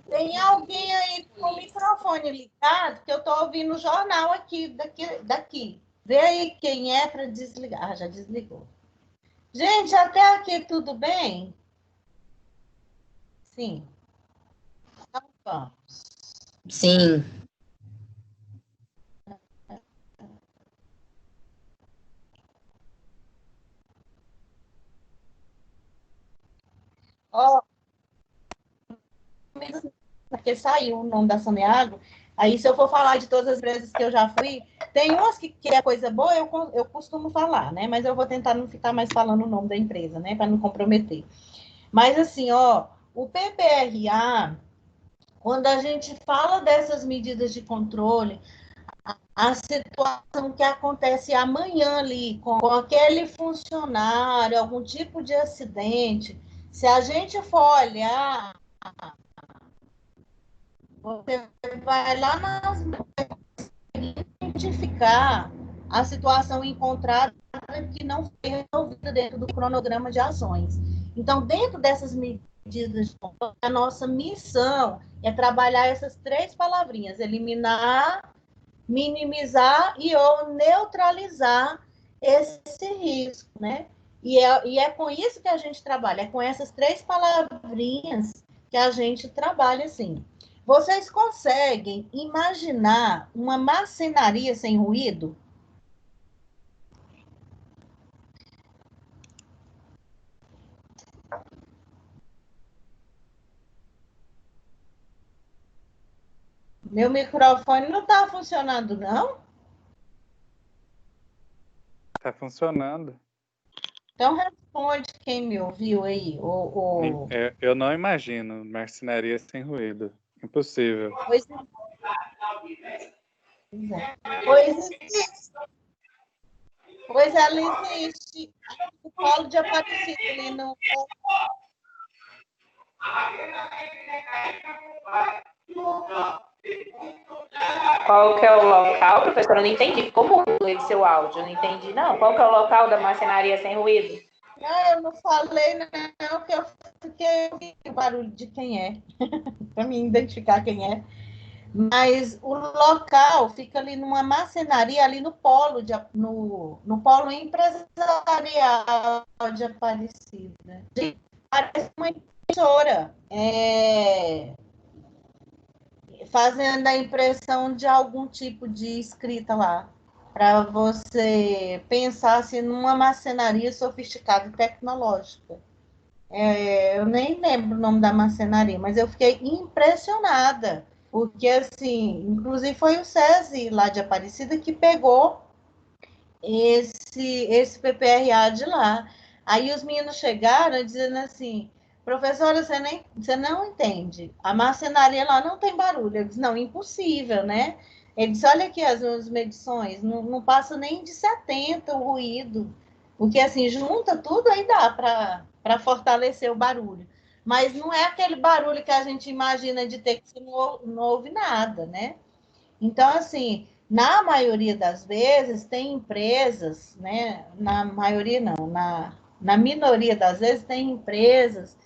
Tem alguém aí com o microfone ligado, que eu estou ouvindo o jornal aqui, daqui. Vê aí quem é para desligar. Ah, já desligou. Gente, até aqui tudo bem? Sim. Então vamos. Sim. Ó, porque saiu o nome da Saneago. Aí, se eu for falar de todas as vezes que eu já fui, tem umas que é coisa boa, eu costumo falar, né? Mas eu vou tentar não ficar mais falando o nome da empresa, né? Para não comprometer. Mas, assim, ó, o PPRA, quando a gente fala dessas medidas de controle, a situação que acontece amanhã ali com aquele funcionário, algum tipo de acidente, se a gente for olhar, você vai lá nas identificar a situação encontrada que não foi resolvida dentro do cronograma de ações. Então, dentro dessas medidas, a nossa missão é trabalhar essas três palavrinhas: eliminar, minimizar e ou neutralizar esse risco, né? E é com isso que a gente trabalha, é com essas três palavrinhas que a gente trabalha assim. Vocês conseguem imaginar uma marcenaria sem ruído? Meu microfone não está funcionando, não? Está funcionando. Então responde quem me ouviu aí. Eu não imagino marcenaria sem ruído. Impossível. Pois existe. Pois ela existe. O polo de Aparecida ali no. Qual que é o local, professora? Eu não entendi. Ficou mudo esse seu áudio. Eu não entendi, não. Qual que é o local da marcenaria sem ruído? Não, eu não falei, não, que eu fiquei ouvindo o barulho de quem é, para me identificar quem é. Mas o local fica ali numa marcenaria, ali no polo, no polo empresarial de Aparecida. Parece uma impressora, fazendo a impressão de algum tipo de escrita lá, para você pensar assim, numa marcenaria sofisticada e tecnológica. Eu nem lembro o nome da marcenaria, mas eu fiquei impressionada, porque, assim, inclusive foi o SESI lá de Aparecida que pegou esse PPRA de lá. Aí os meninos chegaram dizendo assim, professora, você não entende, a marcenaria lá não tem barulho. Eu disse, não, impossível, né? Ele disse, olha aqui as medições, não passa nem de 70 o ruído, porque assim, junta tudo aí dá para fortalecer o barulho. Mas não é aquele barulho que a gente imagina de ter que você não ouve nada, né? Então, assim, na maioria das vezes, tem empresas, né? Na maioria não, na minoria das vezes, tem empresas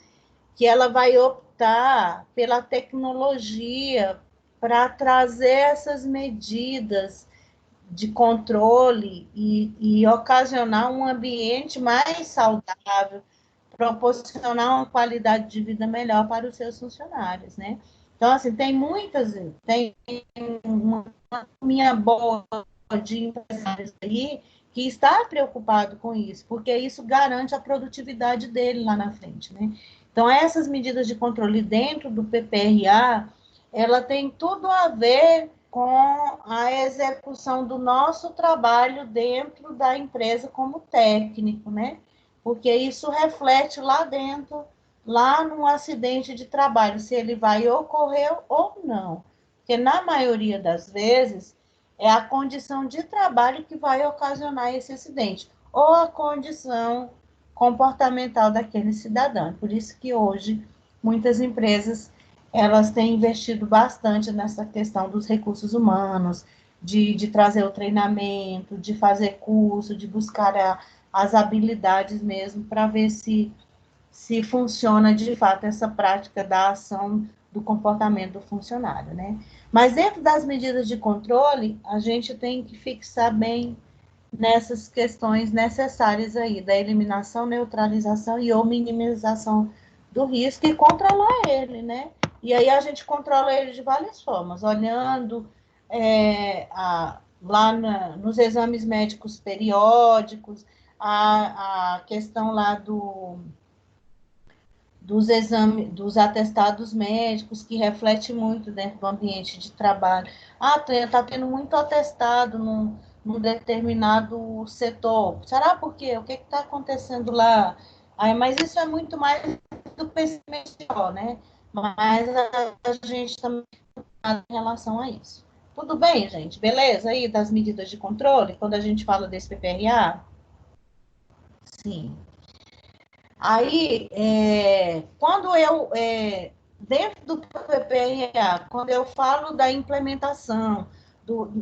que ela vai optar pela tecnologia para trazer essas medidas de controle e ocasionar um ambiente mais saudável, proporcionar uma qualidade de vida melhor para os seus funcionários, né? Então, assim, tem uma minha boa de empresários aí que está preocupado com isso, porque isso garante a produtividade dele lá na frente, né? Então, essas medidas de controle dentro do PPRA, ela tem tudo a ver com a execução do nosso trabalho dentro da empresa como técnico, né? Porque isso reflete lá dentro, lá no acidente de trabalho, se ele vai ocorrer ou não. Porque na maioria das vezes é a condição de trabalho que vai ocasionar esse acidente, ou a condição comportamental daquele cidadão. Por isso que hoje muitas empresas elas têm investido bastante nessa questão dos recursos humanos, de trazer o treinamento, de fazer curso, de buscar as habilidades mesmo, para ver se funciona de fato essa prática da ação do comportamento do funcionário, né? Mas dentro das medidas de controle, a gente tem que fixar bem nessas questões necessárias aí, da eliminação, neutralização e ou minimização do risco e controlar ele, né? E aí a gente controla ele de várias formas, olhando lá nos exames médicos periódicos, a questão lá dos exames, dos atestados médicos, que reflete muito dentro do ambiente de trabalho. Está tendo muito atestado num determinado setor. Será por quê? O que está acontecendo lá? Mas isso é muito mais do pensamento, né? Mas a gente também tem em relação a isso. Tudo bem, gente? Beleza? Aí, das medidas de controle, quando a gente fala desse PPRA? Sim. Aí, quando dentro do PPRA, quando eu falo da implementação,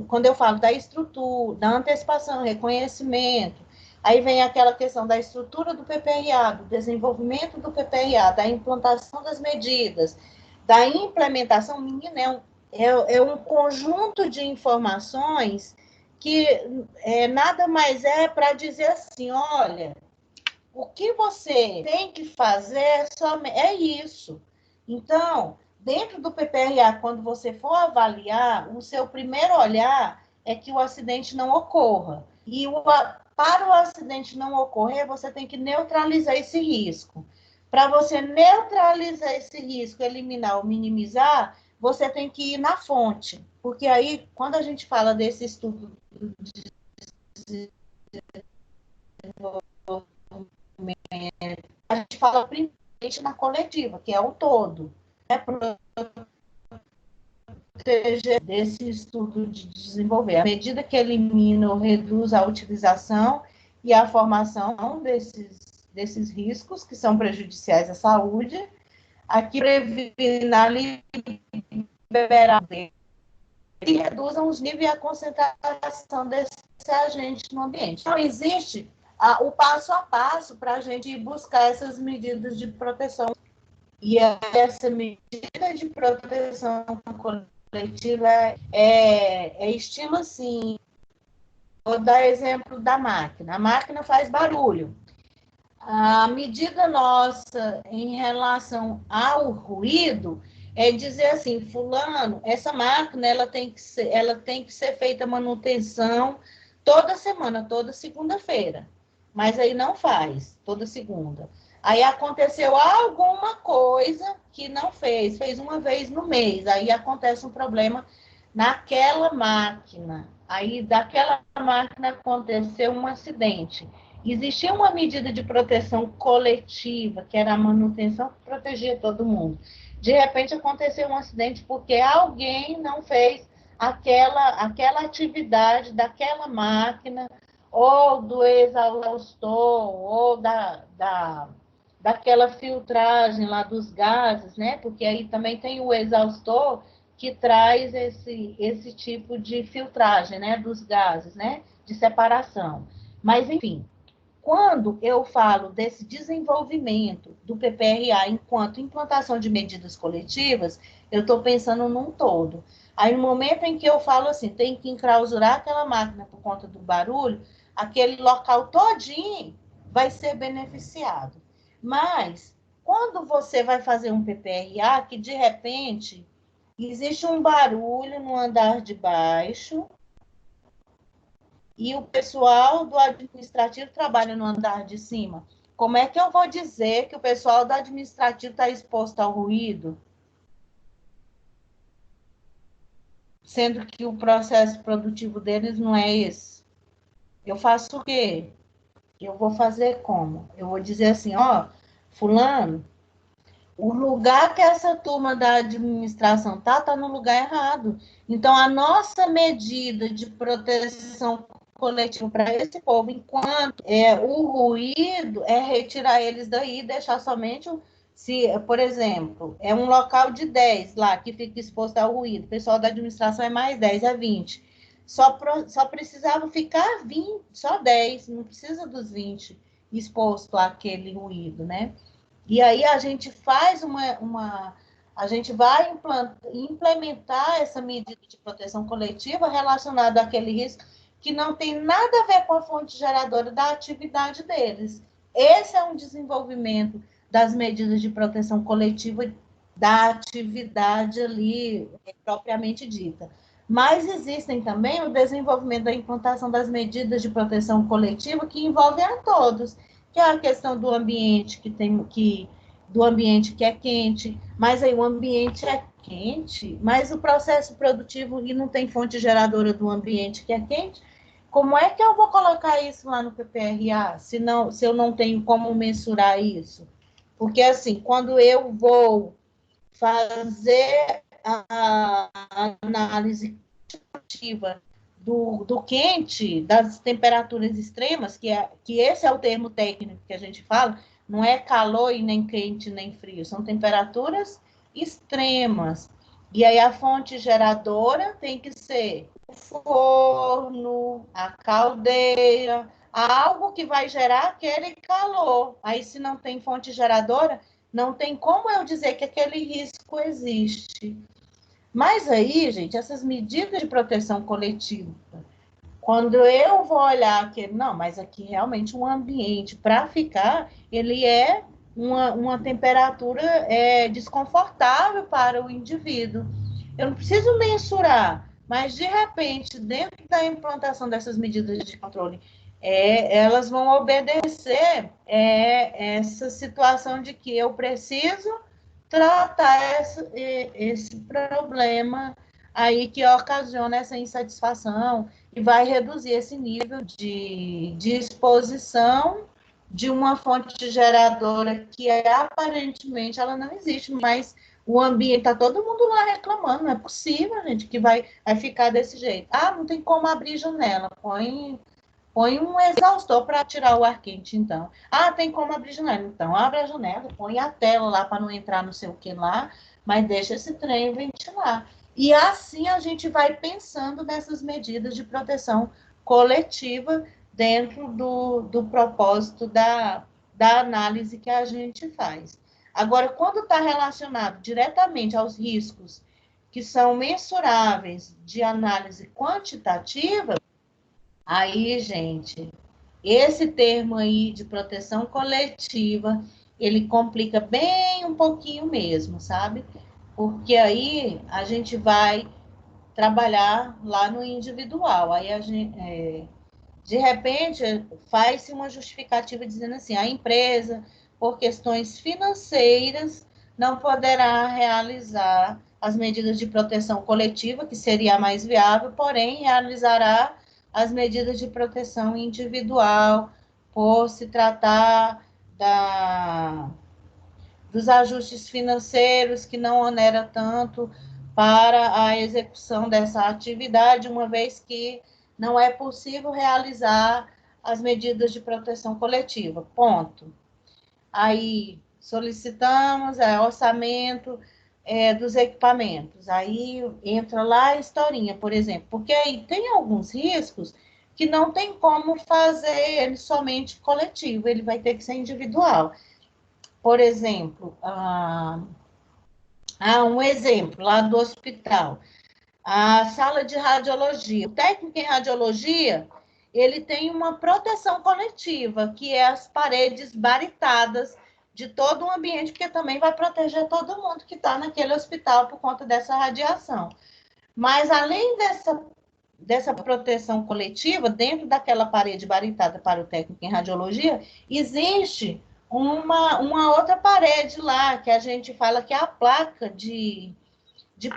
quando eu falo da estrutura, da antecipação, reconhecimento, aí vem aquela questão da estrutura do PPRA, do desenvolvimento do PPRA, da implantação das medidas, da implementação, menina, é um conjunto de informações que nada mais é para dizer assim, olha, o que você tem que fazer é isso. Então, dentro do PPRA, quando você for avaliar, o seu primeiro olhar é que o acidente não ocorra. E para o acidente não ocorrer, você tem que neutralizar esse risco. Para você neutralizar esse risco, eliminar ou minimizar, você tem que ir na fonte. Porque aí, quando a gente fala desse estudo de a gente fala primeiramente na coletiva, que é o todo, né? Proteger desse estudo de desenvolver. À medida que elimina ou reduz a utilização e a formação desses riscos que são prejudiciais à saúde, aqui prevenirá liberar e reduzam os níveis e a concentração desse agente no ambiente. Então, existe o passo a passo para a gente buscar essas medidas de proteção. E essa medida de proteção coletiva estilo assim. Vou dar exemplo da máquina. A máquina faz barulho. A medida nossa em relação ao ruído é dizer assim, fulano, essa máquina ela tem que ser feita manutenção toda semana, toda segunda-feira. Mas aí não faz, toda segunda. Aí aconteceu alguma coisa que não fez uma vez no mês. Aí acontece um problema naquela máquina. Aí daquela máquina aconteceu um acidente. Existia uma medida de proteção coletiva, que era a manutenção que protegia todo mundo. De repente aconteceu um acidente porque alguém não fez aquela atividade daquela máquina, ou do exaustor, ou daquela filtragem lá dos gases, né? Porque aí também tem o exaustor que traz esse tipo de filtragem, né? Dos gases, né? De separação. Mas, enfim, quando eu falo desse desenvolvimento do PPRA enquanto implantação de medidas coletivas, eu estou pensando num todo. Aí, no momento em que eu falo assim, tem que enclausurar aquela máquina por conta do barulho, aquele local todinho vai ser beneficiado. Mas, quando você vai fazer um PPRA, que de repente existe um barulho no andar de baixo, e o pessoal do administrativo trabalha no andar de cima. Como é que eu vou dizer que o pessoal do administrativo está exposto ao ruído? Sendo que o processo produtivo deles não é esse. Eu faço o quê? Eu vou fazer como? Eu vou dizer assim, fulano, o lugar que essa turma da administração está no lugar errado. Então, a nossa medida de proteção coletivo para esse povo, enquanto o ruído é retirar eles daí e deixar somente por exemplo, é um local de 10 lá que fica exposto ao ruído, o pessoal da administração é mais 10, é 20. Só precisava ficar 20, só 10, não precisa dos 20 exposto àquele ruído, né? E aí a gente faz A gente vai implementar essa medida de proteção coletiva relacionada àquele risco que não tem nada a ver com a fonte geradora da atividade deles. Esse é um desenvolvimento das medidas de proteção coletiva da atividade ali propriamente dita. Mas existem também o desenvolvimento da implantação das medidas de proteção coletiva que envolvem a todos, que é a questão do ambiente do ambiente que é quente, mas aí o ambiente é quente, mas o processo produtivo e não tem fonte geradora do ambiente que é quente. Como é que eu vou colocar isso lá no PPRA, se eu não tenho como mensurar isso? Porque, assim, quando eu vou fazer a análise ativa do quente, das temperaturas extremas, que esse é o termo técnico que a gente fala, não é calor e nem quente nem frio, são temperaturas extremas. E aí a fonte geradora tem que ser o forno, a caldeira, algo que vai gerar aquele calor. Aí, se não tem fonte geradora, não tem como eu dizer que aquele risco existe. Mas aí, gente, essas medidas de proteção coletiva, quando eu vou olhar que não, mas aqui realmente um ambiente para ficar, ele é uma temperatura desconfortável para o indivíduo. Eu não preciso mensurar, mas de repente, dentro da implantação dessas medidas de controle, elas vão obedecer essa situação de que eu preciso tratar esse problema aí que ocasiona essa insatisfação e vai reduzir esse nível de exposição de uma fonte geradora que aparentemente ela não existe, mas o ambiente, está todo mundo lá reclamando, não é possível, gente, que vai ficar desse jeito. Ah, não tem como abrir janela, põe um exaustor para tirar o ar quente, então. Ah, tem como abrir janela, então abre a janela, põe a tela lá para não entrar não sei o que lá, mas deixa esse trem ventilar. E assim a gente vai pensando nessas medidas de proteção coletiva dentro do propósito da análise que a gente faz. Agora, quando está relacionado diretamente aos riscos que são mensuráveis de análise quantitativa, aí, gente, esse termo aí de proteção coletiva, ele complica bem um pouquinho mesmo, sabe? Porque aí a gente vai trabalhar lá no individual. Aí a gente, de repente, faz-se uma justificativa dizendo assim, a empresa, por questões financeiras, não poderá realizar as medidas de proteção coletiva, que seria a mais viável, porém, realizará as medidas de proteção individual, por se tratar dos ajustes financeiros, que não onera tanto para a execução dessa atividade, uma vez que não é possível realizar as medidas de proteção coletiva. Ponto. Aí solicitamos orçamento dos equipamentos. Aí entra lá a historinha, por exemplo, porque aí tem alguns riscos que não tem como fazer ele somente coletivo, ele vai ter que ser individual. Por exemplo, um exemplo lá do hospital, a sala de radiologia. O técnico em radiologia, ele tem uma proteção coletiva, que é as paredes baritadas de todo o ambiente, porque também vai proteger todo mundo que está naquele hospital por conta dessa radiação. Mas, além dessa proteção coletiva, dentro daquela parede baritada para o técnico em radiologia, existe uma outra parede lá, que a gente fala que é a placa de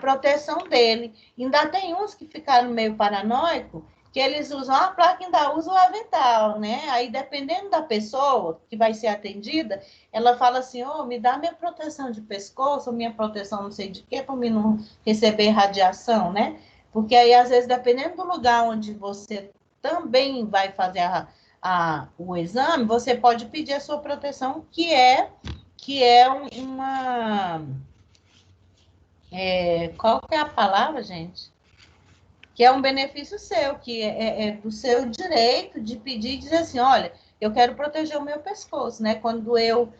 proteção dele. Ainda tem uns que ficaram meio paranoicos, que eles usam a placa e ainda usam o avental, né? Aí, dependendo da pessoa que vai ser atendida, ela fala assim, me dá minha proteção de pescoço, minha proteção não sei de quê, para mim não receber radiação, né? Porque aí, às vezes, dependendo do lugar onde você também vai fazer o exame, você pode pedir a sua proteção, que é uma... qual que é a palavra, gente? Que é um benefício seu, que é do seu direito de pedir e dizer assim, olha, eu quero proteger o meu pescoço, né? Quando eu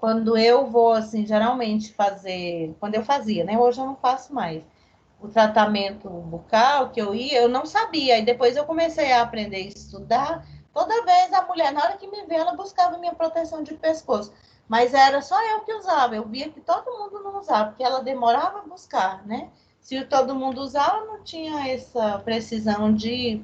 quando eu vou, assim, geralmente fazer, quando eu fazia, né? Hoje eu não faço mais. O tratamento bucal que eu ia, eu não sabia. E depois eu comecei a aprender a estudar. Toda vez a mulher, na hora que me vê, ela buscava minha proteção de pescoço. Mas era só eu que usava. Eu via que todo mundo não usava, porque ela demorava a buscar, né? Se todo mundo usava, não tinha essa precisão de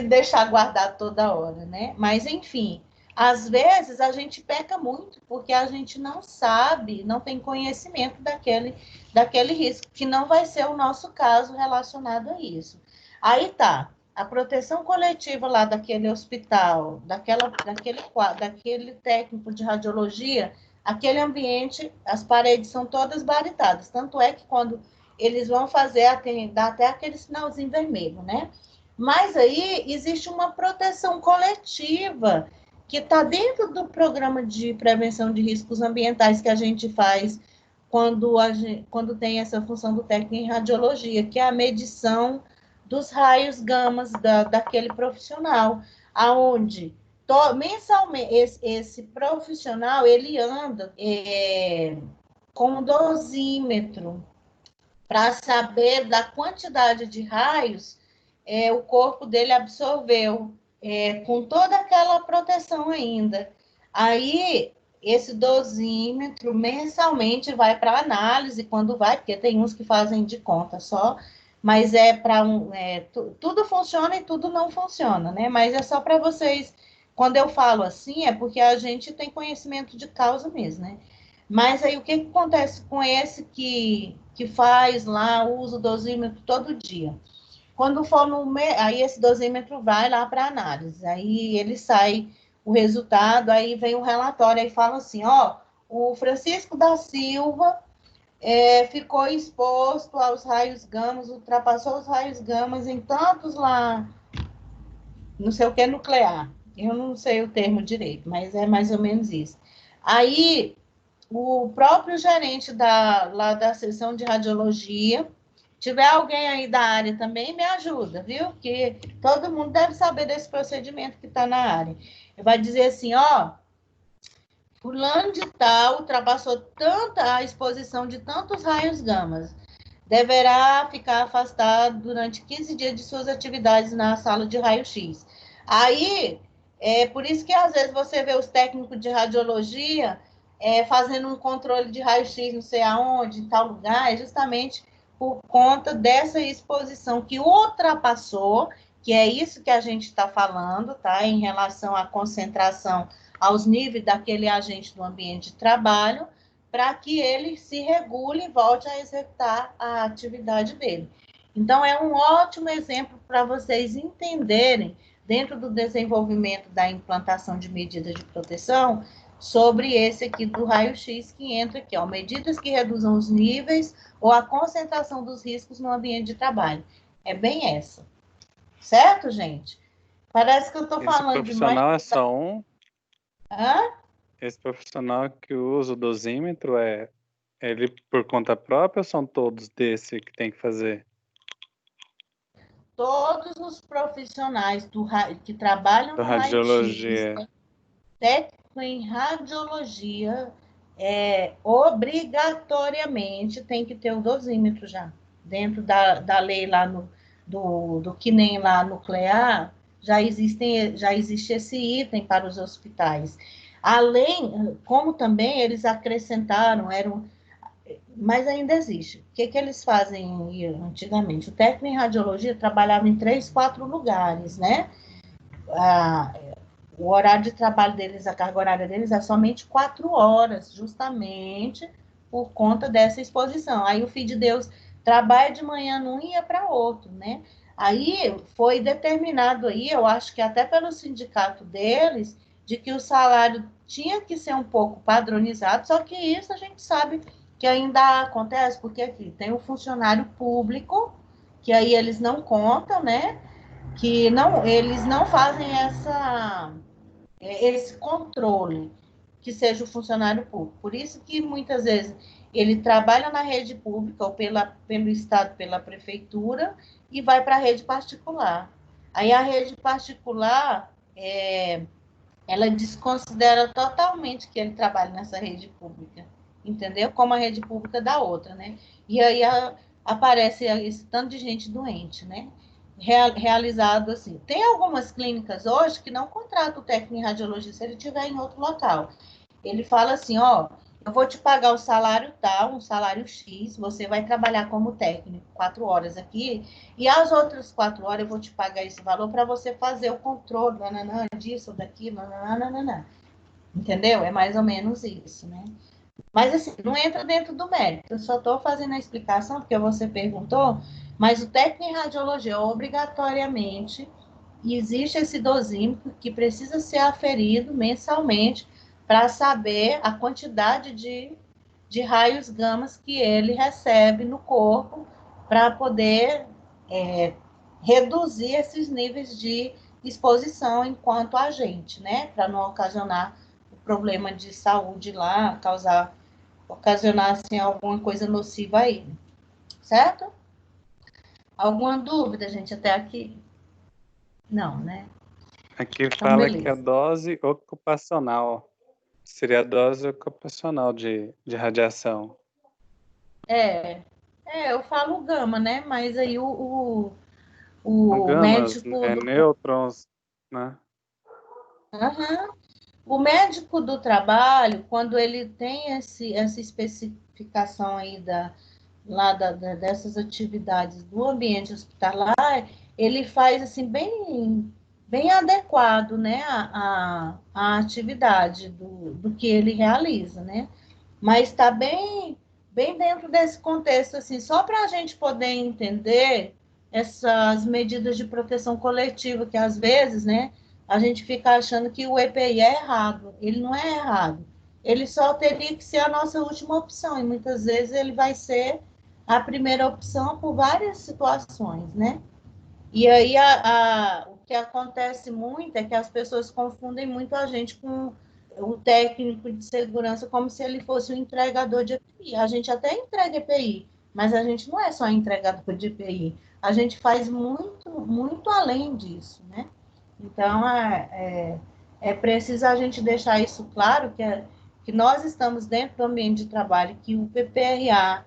deixar guardar toda hora, né? Mas, enfim, às vezes a gente peca muito porque a gente não sabe, não tem conhecimento daquele risco, que não vai ser o nosso caso relacionado a isso. Aí tá, a proteção coletiva lá daquele hospital, daquele técnico de radiologia, aquele ambiente, as paredes são todas barritadas, tanto é que quando eles vão fazer, dá até aquele sinalzinho vermelho, né? Mas aí existe uma proteção coletiva que está dentro do programa de prevenção de riscos ambientais que a gente faz quando tem essa função do técnico em radiologia, que é a medição dos raios gamas daquele profissional, aonde mensalmente esse profissional ele anda com um dosímetro para saber da quantidade de raios o corpo dele absorveu, com toda aquela proteção ainda. Aí, esse dosímetro mensalmente vai para análise, quando vai, porque tem uns que fazem de conta só, mas tudo funciona e tudo não funciona, né? Mas é só para vocês, quando eu falo assim, é porque a gente tem conhecimento de causa mesmo, né? Mas aí o que acontece com esse que faz lá, usa o dosímetro todo dia? Quando for aí esse dosímetro vai lá para análise, aí ele sai o resultado, aí vem o relatório, aí fala assim, ó, o Francisco da Silva ficou exposto aos raios gamas, ultrapassou os raios gamas em tantos lá, não sei o que, nuclear. Eu não sei o termo direito, mas é mais ou menos isso. Aí, o próprio gerente lá da seção de radiologia, tiver alguém aí da área também, me ajuda, viu? Porque todo mundo deve saber desse procedimento que está na área. Vai dizer assim, ó, fulano de tal ultrapassou tanta a exposição de tantos raios gamas, deverá ficar afastado durante 15 dias de suas atividades na sala de raio-x. Aí, é por isso que às vezes você vê os técnicos de radiologia fazendo um controle de raio-x não sei aonde, em tal lugar, é justamente por conta dessa exposição que ultrapassou, que é isso que a gente está falando, tá? Em relação à concentração aos níveis daquele agente do ambiente de trabalho, para que ele se regule e volte a executar a atividade dele. Então, é um ótimo exemplo para vocês entenderem, dentro do desenvolvimento da implantação de medidas de proteção, sobre esse aqui do raio-x que entra aqui, ó, medidas que reduzam os níveis ou a concentração dos riscos no ambiente de trabalho. É bem essa. Certo, gente? Parece que eu estou falando demais. Esse profissional é só um. Hã? Esse profissional que usa o dosímetro é ele por conta própria ou são todos desse que tem que fazer? Todos os profissionais que trabalham no radiologia, técnico em radiologia, obrigatoriamente tem que ter o dosímetro já. Dentro da lei lá do que nem lá nuclear, já existe esse item para os hospitais. Além, como também eles acrescentaram, mas ainda existe. O que eles fazem antigamente? O técnico em radiologia trabalhava em 3, 4 lugares, né? O horário de trabalho deles, a carga horária deles é somente 4 horas, justamente por conta dessa exposição. Aí o Filho de Deus trabalha de manhã num e ia para outro, né? Aí foi determinado aí, eu acho que até pelo sindicato deles, de que o salário tinha que ser um pouco padronizado, só que isso a gente sabe que ainda acontece, porque aqui tem o funcionário público, que aí eles não contam, né? Que não, eles não fazem esse controle, que seja o funcionário público. Por isso que muitas vezes ele trabalha na rede pública ou pelo Estado, pela prefeitura, e vai para a rede particular. Aí a rede particular ela desconsidera totalmente que ele trabalha nessa rede pública, entendeu? Como a rede pública da outra, né? E aí aparece esse tanto de gente doente, né? Realizado assim. Tem algumas clínicas hoje que não contratam o técnico em radiologia se ele estiver em outro local. Ele fala assim, ó, eu vou te pagar o salário tal, um salário X, você vai trabalhar como técnico 4 horas aqui, e as outras 4 horas eu vou te pagar esse valor para você fazer o controle, nananã, disso, daquilo, nananã. Entendeu? É mais ou menos isso, né? Mas assim, não entra dentro do mérito, eu só estou fazendo a explicação, porque você perguntou, mas o técnico em radiologia, obrigatoriamente, existe esse dosímetro que precisa ser aferido mensalmente para saber a quantidade de raios gamas que ele recebe no corpo para poder reduzir esses níveis de exposição enquanto agente, né? Para não ocasionar o problema de saúde lá, ocasionar assim, alguma coisa nociva aí, certo? Alguma dúvida, gente, até aqui? Não, né? Aqui Então, fala que a beleza. dose ocupacional seria a dose ocupacional de radiação. Eu falo gama, né? Mas aí São o gamas, médico do... nêutrons, né? Uhum. O médico do trabalho, quando ele tem essa especificação aí dessas atividades do ambiente hospitalar, ele faz assim bem adequado, né, a atividade do que ele realiza, né? Mas está bem dentro desse contexto, assim, só para a gente poder entender essas medidas de proteção coletiva, que às vezes, né, a gente fica achando que o EPI é errado. Ele não é errado. Ele só teria que ser a nossa última opção, e muitas vezes ele vai ser a primeira opção por várias situações, né? E aí o que acontece muito é que as pessoas confundem muito a gente com o técnico de segurança como se ele fosse o entregador de EPI. A gente até entrega EPI, mas a gente não é só entregador de EPI. A gente faz muito além disso, né? Então, é preciso a gente deixar isso claro, que nós estamos dentro do ambiente de trabalho, que o PPRA,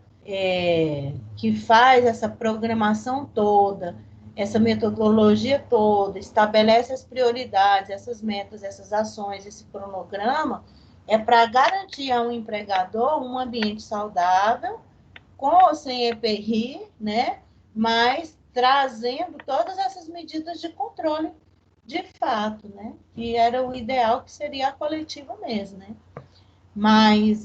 que faz essa programação toda, essa metodologia toda, estabelece as prioridades, essas metas, essas ações, esse cronograma, é para garantir a um empregador um ambiente saudável, com ou sem EPI, né? Mas trazendo todas essas medidas de controle de fato, né? Que era o ideal, que seria a coletiva mesmo, né? Mas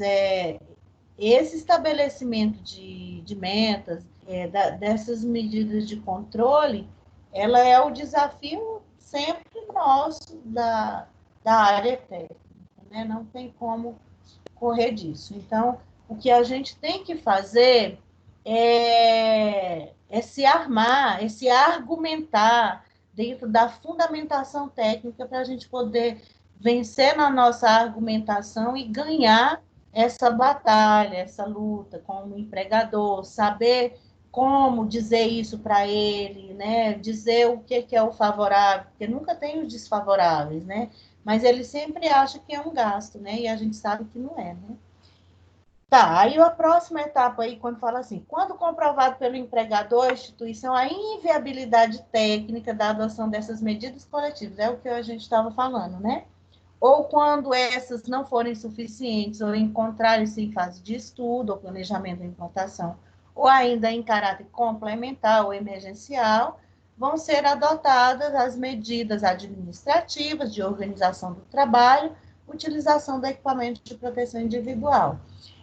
esse estabelecimento de metas, dessas medidas de controle, ela é o desafio sempre nosso da área técnica, né? Não tem como correr disso. Então, o que a gente tem que fazer é se armar, é se argumentar dentro da fundamentação técnica para a gente poder vencer na nossa argumentação e ganhar essa batalha, essa luta com o empregador, saber como dizer isso para ele, né? Dizer o que é o favorável, porque nunca tem os desfavoráveis, né? Mas ele sempre acha que é um gasto, né? E a gente sabe que não é, né? Tá, aí a próxima etapa aí, quando fala assim, quando comprovado pelo empregador ou instituição a inviabilidade técnica da adoção dessas medidas coletivas, é o que a gente estava falando, né? Ou quando essas não forem suficientes ou encontrarem-se em fase de estudo ou planejamento de implantação, ou ainda em caráter complementar ou emergencial, vão ser adotadas as medidas administrativas de organização do trabalho, utilização do equipamento de proteção individual.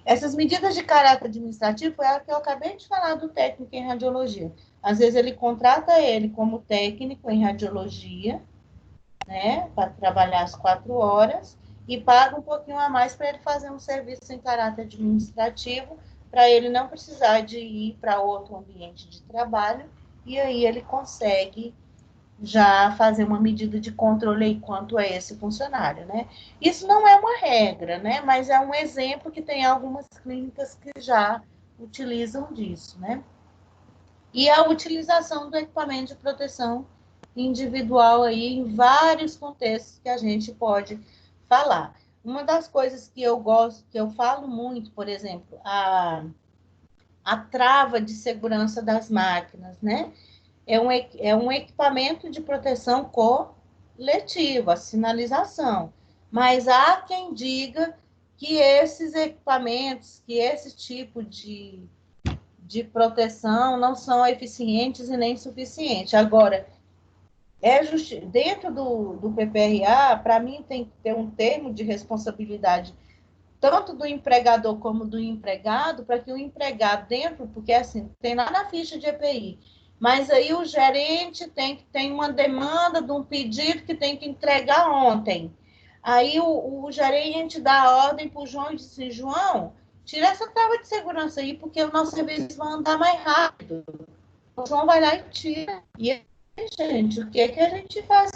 Essas medidas de caráter administrativo foi a que eu acabei de falar do técnico em radiologia. Às vezes ele contrata ele como técnico em radiologia, né, para trabalhar as 4 horas, e paga um pouquinho a mais para ele fazer um serviço em caráter administrativo, para ele não precisar de ir para outro ambiente de trabalho, e aí ele consegue já fazer uma medida de controle quanto a esse funcionário, né? Isso não é uma regra, né? Mas é um exemplo que tem algumas clínicas que já utilizam disso, né? E a utilização do equipamento de proteção individual aí em vários contextos que a gente pode falar. Uma das coisas que eu gosto, que eu falo muito, por exemplo, a trava de segurança das máquinas, né? É um equipamento de proteção coletiva, a sinalização. Mas há quem diga que esses equipamentos, que esse tipo de proteção não são eficientes e nem suficientes. Agora, dentro do PPRA, para mim, tem que ter um termo de responsabilidade tanto do empregador como do empregado, para que o empregado dentro, porque assim, tem lá na ficha de EPI, mas aí o gerente tem uma demanda de um pedido que tem que entregar ontem. Aí o gerente dá a ordem para o João e diz assim, João, tira essa trava de segurança aí, porque o nosso serviço vai andar mais rápido. O João vai lá e tira. E aí, gente, o que, que a gente faz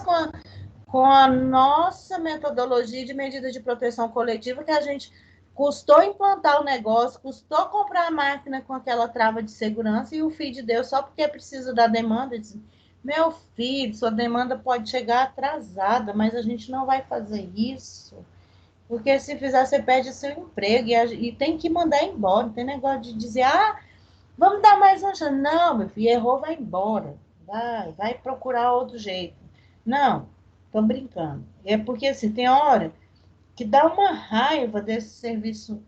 com a nossa metodologia de medida de proteção coletiva, que a gente custou implantar o negócio, custou comprar a máquina com aquela trava de segurança e o filho deu só porque precisa da demanda. Diz, meu filho, sua demanda pode chegar atrasada, mas a gente não vai fazer isso, porque se fizer, você perde seu emprego e tem que mandar embora. Não tem negócio de dizer, vamos dar mais uma chance. Não, meu filho, errou, vai embora. Vai procurar outro jeito. Não, tô brincando. É porque, assim, tem hora que dá uma raiva desse serviço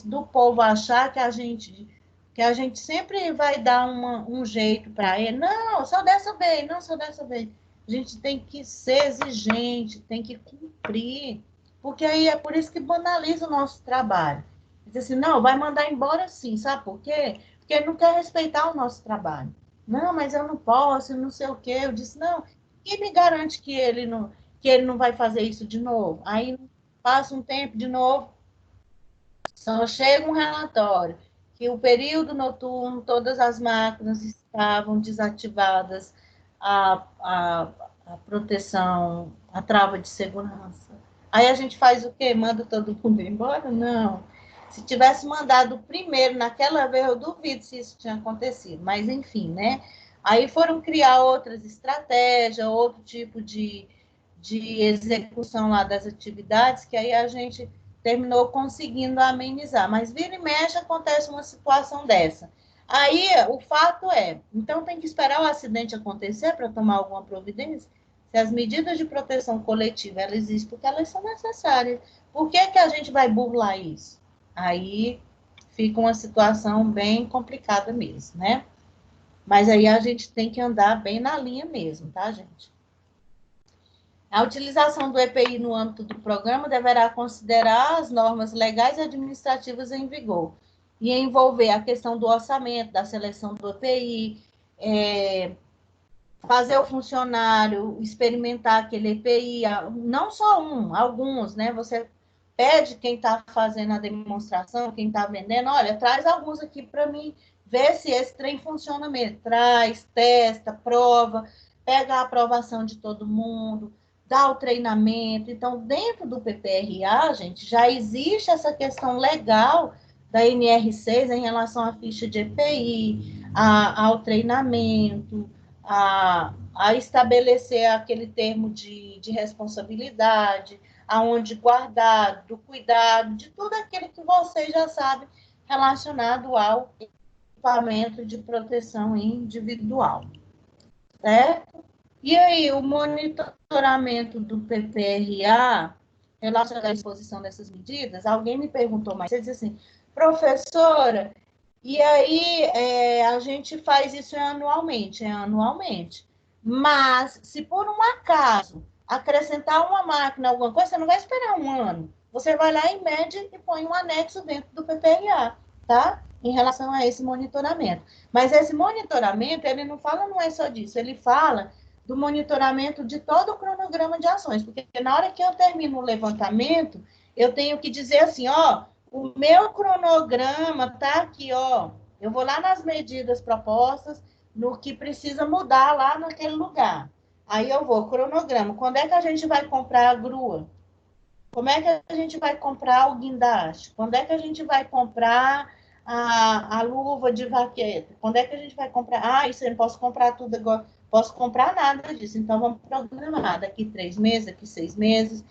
do povo achar que a gente sempre vai dar um jeito para ele. Não, só dessa vez, não, só dessa vez. A gente tem que ser exigente, tem que cumprir, porque aí é por isso que banaliza o nosso trabalho. Diz assim, não, vai mandar embora sim, sabe por quê? Porque ele não quer respeitar o nosso trabalho. Não, mas eu não posso, não sei o quê. Eu disse, não, quem me garante que ele não vai fazer isso de novo? Aí passa um tempo de novo, só chega um relatório que o período noturno, todas as máquinas estavam desativadas, a proteção, a trava de segurança. Aí a gente faz o quê? Manda todo mundo embora? Não. Se tivesse mandado primeiro, naquela vez, eu duvido se isso tinha acontecido. Mas, enfim, né? Aí foram criar outras estratégias, outro tipo de execução lá das atividades, que aí a gente terminou conseguindo amenizar. Mas vira e mexe acontece uma situação dessa. Aí o fato é, então tem que esperar o acidente acontecer para tomar alguma providência? Se as medidas de proteção coletiva elas existem porque elas são necessárias, por que, que a gente vai burlar isso? Aí fica uma situação bem complicada mesmo, né? Mas aí a gente tem que andar bem na linha mesmo, tá, gente? A utilização do EPI no âmbito do programa deverá considerar as normas legais e administrativas em vigor e envolver a questão do orçamento, da seleção do EPI, fazer o funcionário experimentar aquele EPI, não só alguns, né? Você pede quem está fazendo a demonstração, quem está vendendo, olha, traz alguns aqui para mim, ver se esse trem funciona mesmo. Traz, testa, prova, pega a aprovação de todo mundo, dá o treinamento. Então, dentro do PPRA, gente, já existe essa questão legal da NR6 em relação à ficha de EPI, ao treinamento, a estabelecer aquele termo de responsabilidade, aonde guardar, do cuidado, de tudo aquilo que vocês já sabem relacionado ao equipamento de proteção individual, certo? E aí, o monitoramento do PPRA relacionado à exposição dessas medidas, alguém me perguntou mais, você disse assim, professora, e aí a gente faz isso anualmente, mas se por um acaso acrescentar uma máquina, alguma coisa, você não vai esperar um ano. Você vai lá e mede e põe um anexo dentro do PPRA, tá? Em relação a esse monitoramento. Mas esse monitoramento, ele não fala, não é só disso, ele fala do monitoramento de todo o cronograma de ações, porque na hora que eu termino o levantamento, eu tenho que dizer assim, ó, o meu cronograma tá aqui, ó, eu vou lá nas medidas propostas, no que precisa mudar lá naquele lugar. Aí eu vou, cronograma, quando é que a gente vai comprar a grua? Como é que a gente vai comprar o guindaste? Quando é que a gente vai comprar a luva de vaqueta? Quando é que a gente vai comprar? Isso eu não posso comprar tudo agora. posso comprar nada disso. Então, vamos programar daqui 3 meses, daqui 6 meses,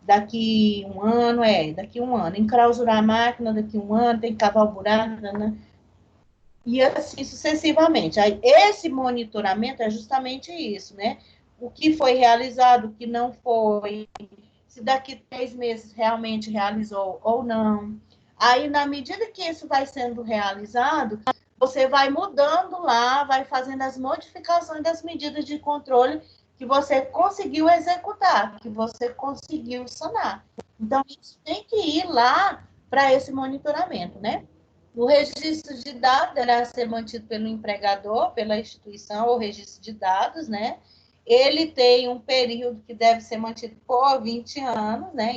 daqui um ano, daqui um ano. Enclausurar a máquina daqui um ano, tem que cavar o buraco, né? E assim sucessivamente. Aí, esse monitoramento é justamente isso, né? O que foi realizado, o que não foi, se daqui 3 meses realmente realizou ou não. Aí, na medida que isso vai sendo realizado, você vai mudando lá, vai fazendo as modificações das medidas de controle que você conseguiu executar, que você conseguiu sanar. Então, isso tem que ir lá para esse monitoramento, né? O registro de dados deverá ser mantido pelo empregador, pela instituição, ou registro de dados, né? Ele tem um período que deve ser mantido por 20 anos, né?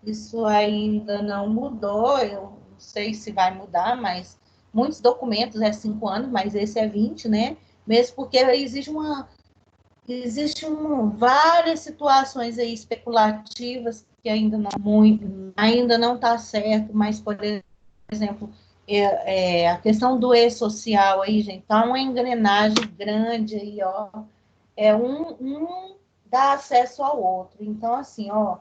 Isso ainda não mudou, eu não sei se vai mudar, mas muitos documentos é 5 anos, mas esse é 20, né? Mesmo porque existe várias situações aí especulativas que ainda não está certo, mas, por exemplo, a questão do e-social aí, gente, tá uma engrenagem grande aí, ó. Um dá acesso ao outro. Então, assim, ó,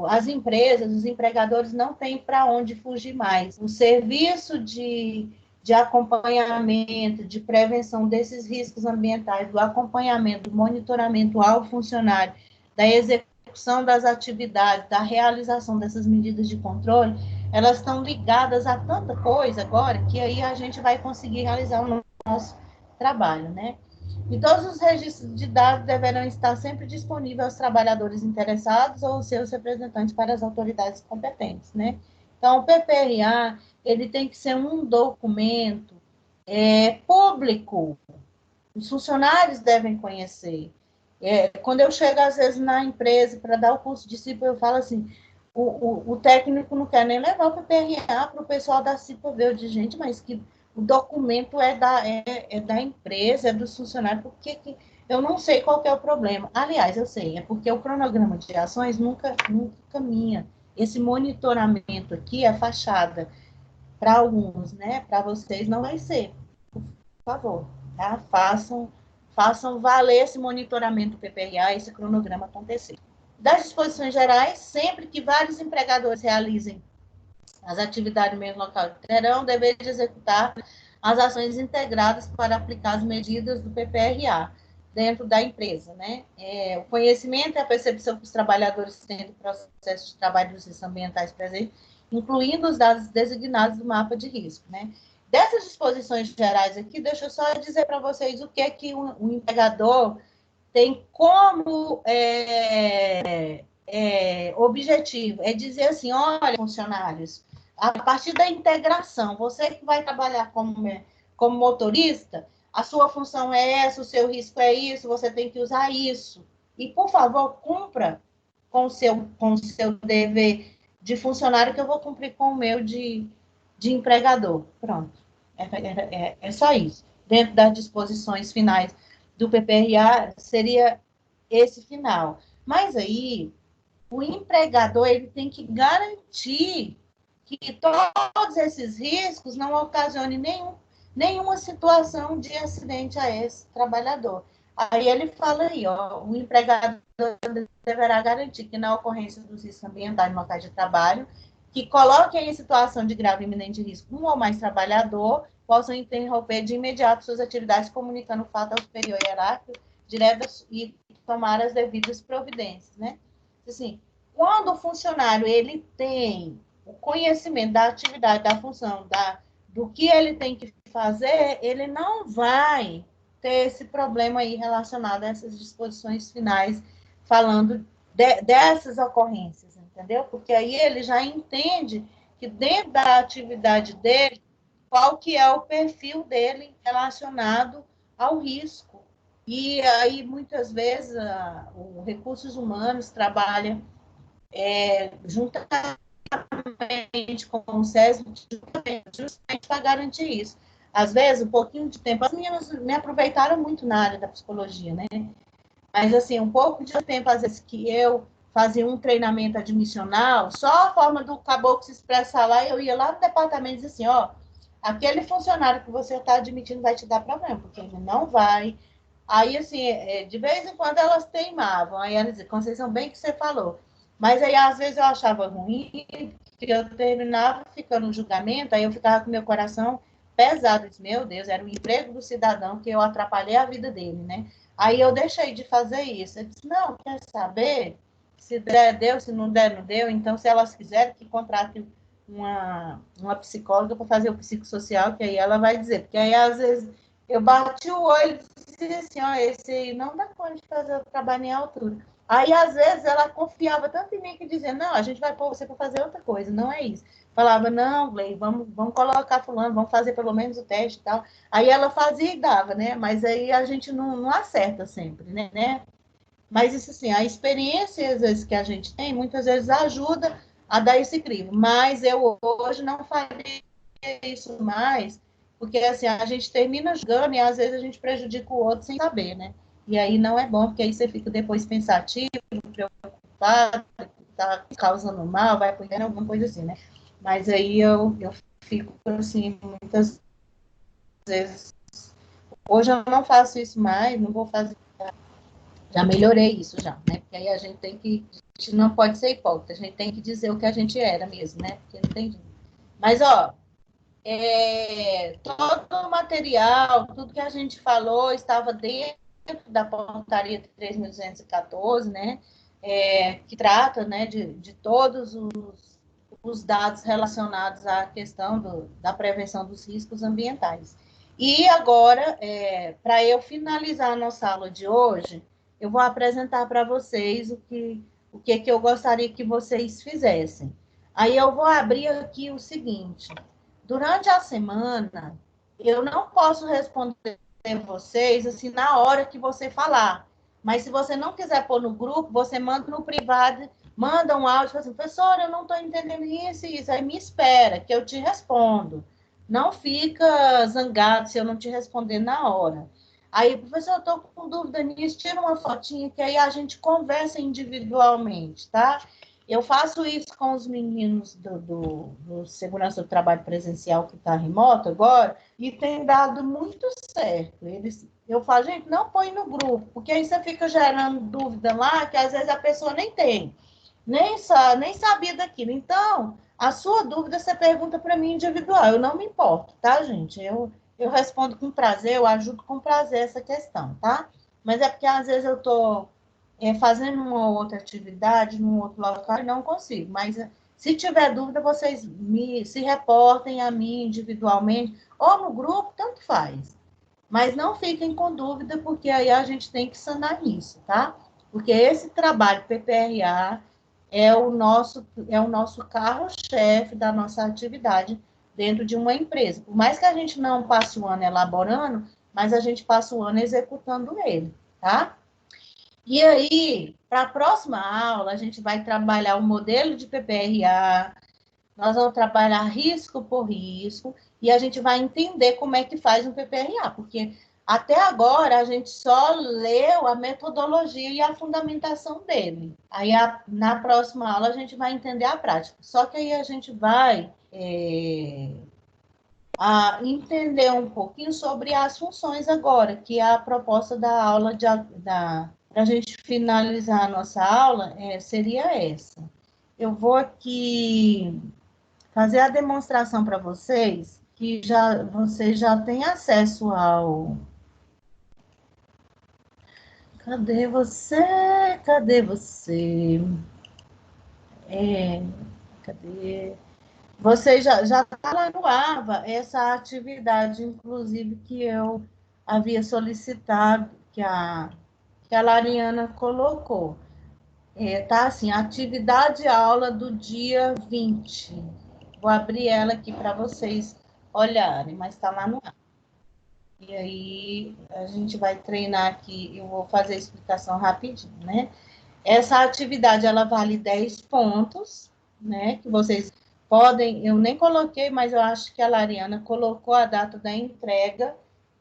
as empresas, os empregadores não têm para onde fugir mais. O serviço de acompanhamento, de prevenção desses riscos ambientais, do acompanhamento, do monitoramento ao funcionário, da execução das atividades, da realização dessas medidas de controle, elas estão ligadas a tanta coisa agora que aí a gente vai conseguir realizar o nosso trabalho, né? E todos os registros de dados deverão estar sempre disponíveis aos trabalhadores interessados ou seus representantes para as autoridades competentes, né? Então, o PPRA, ele tem que ser um documento público. Os funcionários devem conhecer. Quando eu chego, às vezes, na empresa para dar o curso de CIPA, eu falo assim, o técnico não quer nem levar o PPRA para o pessoal da CIPA ver de gente, mas que o documento é da empresa, é dos funcionários, porque eu não sei qual que é o problema. Aliás, eu sei, é porque o cronograma de ações nunca caminha. Esse monitoramento aqui é fachada para alguns, né? Para vocês não vai ser. Por favor, tá? Façam valer esse monitoramento do PPRA, esse cronograma acontecer. Das disposições gerais, sempre que vários empregadores realizem as atividades no mesmo local, terão o dever de executar as ações integradas para aplicar as medidas do PPRA dentro da empresa, né? O conhecimento e a percepção que os trabalhadores têm do processo de trabalho dos riscos ambientais presentes, incluindo os dados designados do mapa de risco, né? Dessas disposições gerais aqui, deixa eu só dizer para vocês o que é que o empregador tem como objetivo, é dizer assim, olha, funcionários, a partir da integração, você que vai trabalhar como motorista, a sua função é essa, o seu risco é isso, você tem que usar isso. E, por favor, cumpra com o seu dever de funcionário, que eu vou cumprir com o meu de empregador. Pronto. É só isso. Dentro das disposições finais do PPRA, seria esse final. Mas aí, o empregador ele tem que garantir que todos esses riscos não ocasionem nenhuma situação de acidente a esse trabalhador. Aí ele fala aí, ó, o empregador deverá garantir que na ocorrência dos riscos ambientais no local de trabalho, que coloquem em situação de grave e iminente risco um ou mais trabalhador, possam interromper de imediato suas atividades, comunicando o fato ao superior hierárquico direto e tomar as devidas providências, né? Assim, quando o funcionário ele tem o conhecimento da atividade, da função, do que ele tem que fazer, ele não vai ter esse problema aí relacionado a essas disposições finais, falando dessas ocorrências, entendeu? Porque aí ele já entende que dentro da atividade dele, qual que é o perfil dele relacionado ao risco. E aí, muitas vezes, os recursos humanos trabalham juntamente com o SESI, justamente para garantir isso. Às vezes, um pouquinho de tempo, as meninas me aproveitaram muito na área da psicologia, né? Mas, assim, um pouco de tempo, às vezes, que eu fazia um treinamento admissional, só a forma do caboclo se expressar lá, eu ia lá no departamento e dizia assim, ó, aquele funcionário que você está admitindo vai te dar problema, porque ele não vai Aí, assim, de vez em quando elas teimavam. Aí elas diziam, Conceição, bem que você falou. Mas aí, às vezes, eu achava ruim, que eu terminava ficando no julgamento, aí eu ficava com meu coração pesado. Eu disse, meu Deus, era o emprego do cidadão que eu atrapalhei a vida dele, né? Aí eu deixei de fazer isso. Eu disse, não, quer saber? Se der, deu, se não der, não deu. Então, se elas quiserem que contrate uma psicóloga para fazer o psicossocial, que aí ela vai dizer. Porque aí, às vezes, eu bati o olho e disse assim, ó, esse aí não dá conta de fazer o trabalho em altura. Aí, às vezes, ela confiava tanto em mim que dizia, não, a gente vai pôr você para fazer outra coisa, não é isso. Falava, não, Glei, vamos colocar fulano, vamos fazer pelo menos o teste e tal. Aí ela fazia e dava, né? Mas aí a gente não acerta sempre, né? Mas isso assim, a experiência, às vezes, que a gente tem, muitas vezes ajuda a dar esse crivo. Mas eu hoje não faria isso mais, porque assim, a gente termina jogando e às vezes a gente prejudica o outro sem saber, né? E aí não é bom, porque aí você fica depois pensativo, preocupado, tá causando mal, vai apanhar alguma coisa assim, né? Mas aí eu fico assim, muitas vezes. Hoje eu não faço isso mais, não vou fazer. Já melhorei isso já, né? Porque aí a gente tem que. A gente não pode ser hipócrita, a gente tem que dizer o que a gente era mesmo, né? Porque não tem. Mas, ó, todo o material, tudo que a gente falou estava dentro da portaria 3.214, né? Que trata, né, de todos os dados relacionados à questão da prevenção dos riscos ambientais. E agora, para eu finalizar a nossa aula de hoje, eu vou apresentar para vocês o que eu gostaria que vocês fizessem. Aí eu vou abrir aqui o seguinte: durante a semana, eu não posso responder vocês assim na hora que você falar. Mas se você não quiser pôr no grupo, você manda no privado, manda um áudio, fala assim, professora, eu não estou entendendo isso e isso. Aí me espera, que eu te respondo. Não fica zangado se eu não te responder na hora. Aí, professor, eu estou com dúvida nisso, tira uma fotinha que aí a gente conversa individualmente, tá? Eu faço isso com os meninos do Segurança do Trabalho Presencial, que está remoto agora, e tem dado muito certo. Eu falo, gente, não põe no grupo, porque aí você fica gerando dúvida lá, que às vezes a pessoa nem tem, nem sabia daquilo. Então, a sua dúvida você pergunta para mim individual, eu não me importo, tá, gente? Eu respondo com prazer, eu ajudo com prazer essa questão, tá? Mas é porque às vezes eu estou fazendo uma outra atividade, num outro local, e não consigo. Mas se tiver dúvida, vocês se reportem a mim individualmente, ou no grupo, tanto faz. Mas não fiquem com dúvida, porque aí a gente tem que sanar isso, tá? Porque esse trabalho PPRA é o nosso carro-chefe da nossa atividade dentro de uma empresa. Por mais que a gente não passe o ano elaborando, mas a gente passa o ano executando ele, tá? E aí, para a próxima aula, a gente vai trabalhar o modelo de PPRA, nós vamos trabalhar risco por risco, e a gente vai entender como é que faz um PPRA, porque até agora a gente só leu a metodologia e a fundamentação dele. Aí, na próxima aula, a gente vai entender a prática. Só que aí a gente vai entender um pouquinho sobre as funções agora, que é a proposta da aula para a gente finalizar a nossa aula, seria essa. Eu vou aqui fazer a demonstração para vocês, que vocês já têm acesso ao... Cadê você? Cadê você? Cadê? Você já está lá no AVA, essa atividade, inclusive, que eu havia solicitado, que a Lariana colocou. Tá assim, atividade aula do dia 20. Vou abrir ela aqui para vocês olharem, mas está lá no AVA. E aí, a gente vai treinar aqui, eu vou fazer a explicação rapidinho, né? Essa atividade, ela vale 10 pontos, né? Que vocês podem, eu nem coloquei, mas eu acho que a Lariana colocou a data da entrega,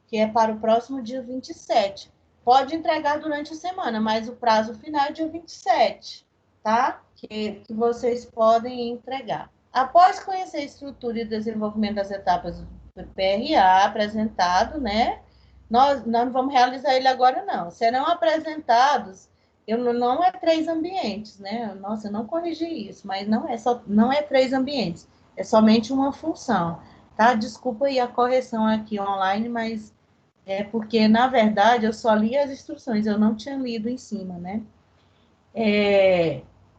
que é para o próximo dia 27. Pode entregar durante a semana, mas o prazo final é dia 27, tá? Que vocês podem entregar. Após conhecer a estrutura e desenvolvimento das etapas do PRA apresentado, né? nós não vamos realizar ele agora, não. Serão apresentados, não é 3 ambientes, né? Nossa, eu não corrigi isso, mas não é 3 ambientes, é somente uma função, tá? Desculpa aí a correção aqui online, mas é porque, na verdade, eu só li as instruções, eu não tinha lido em cima, né?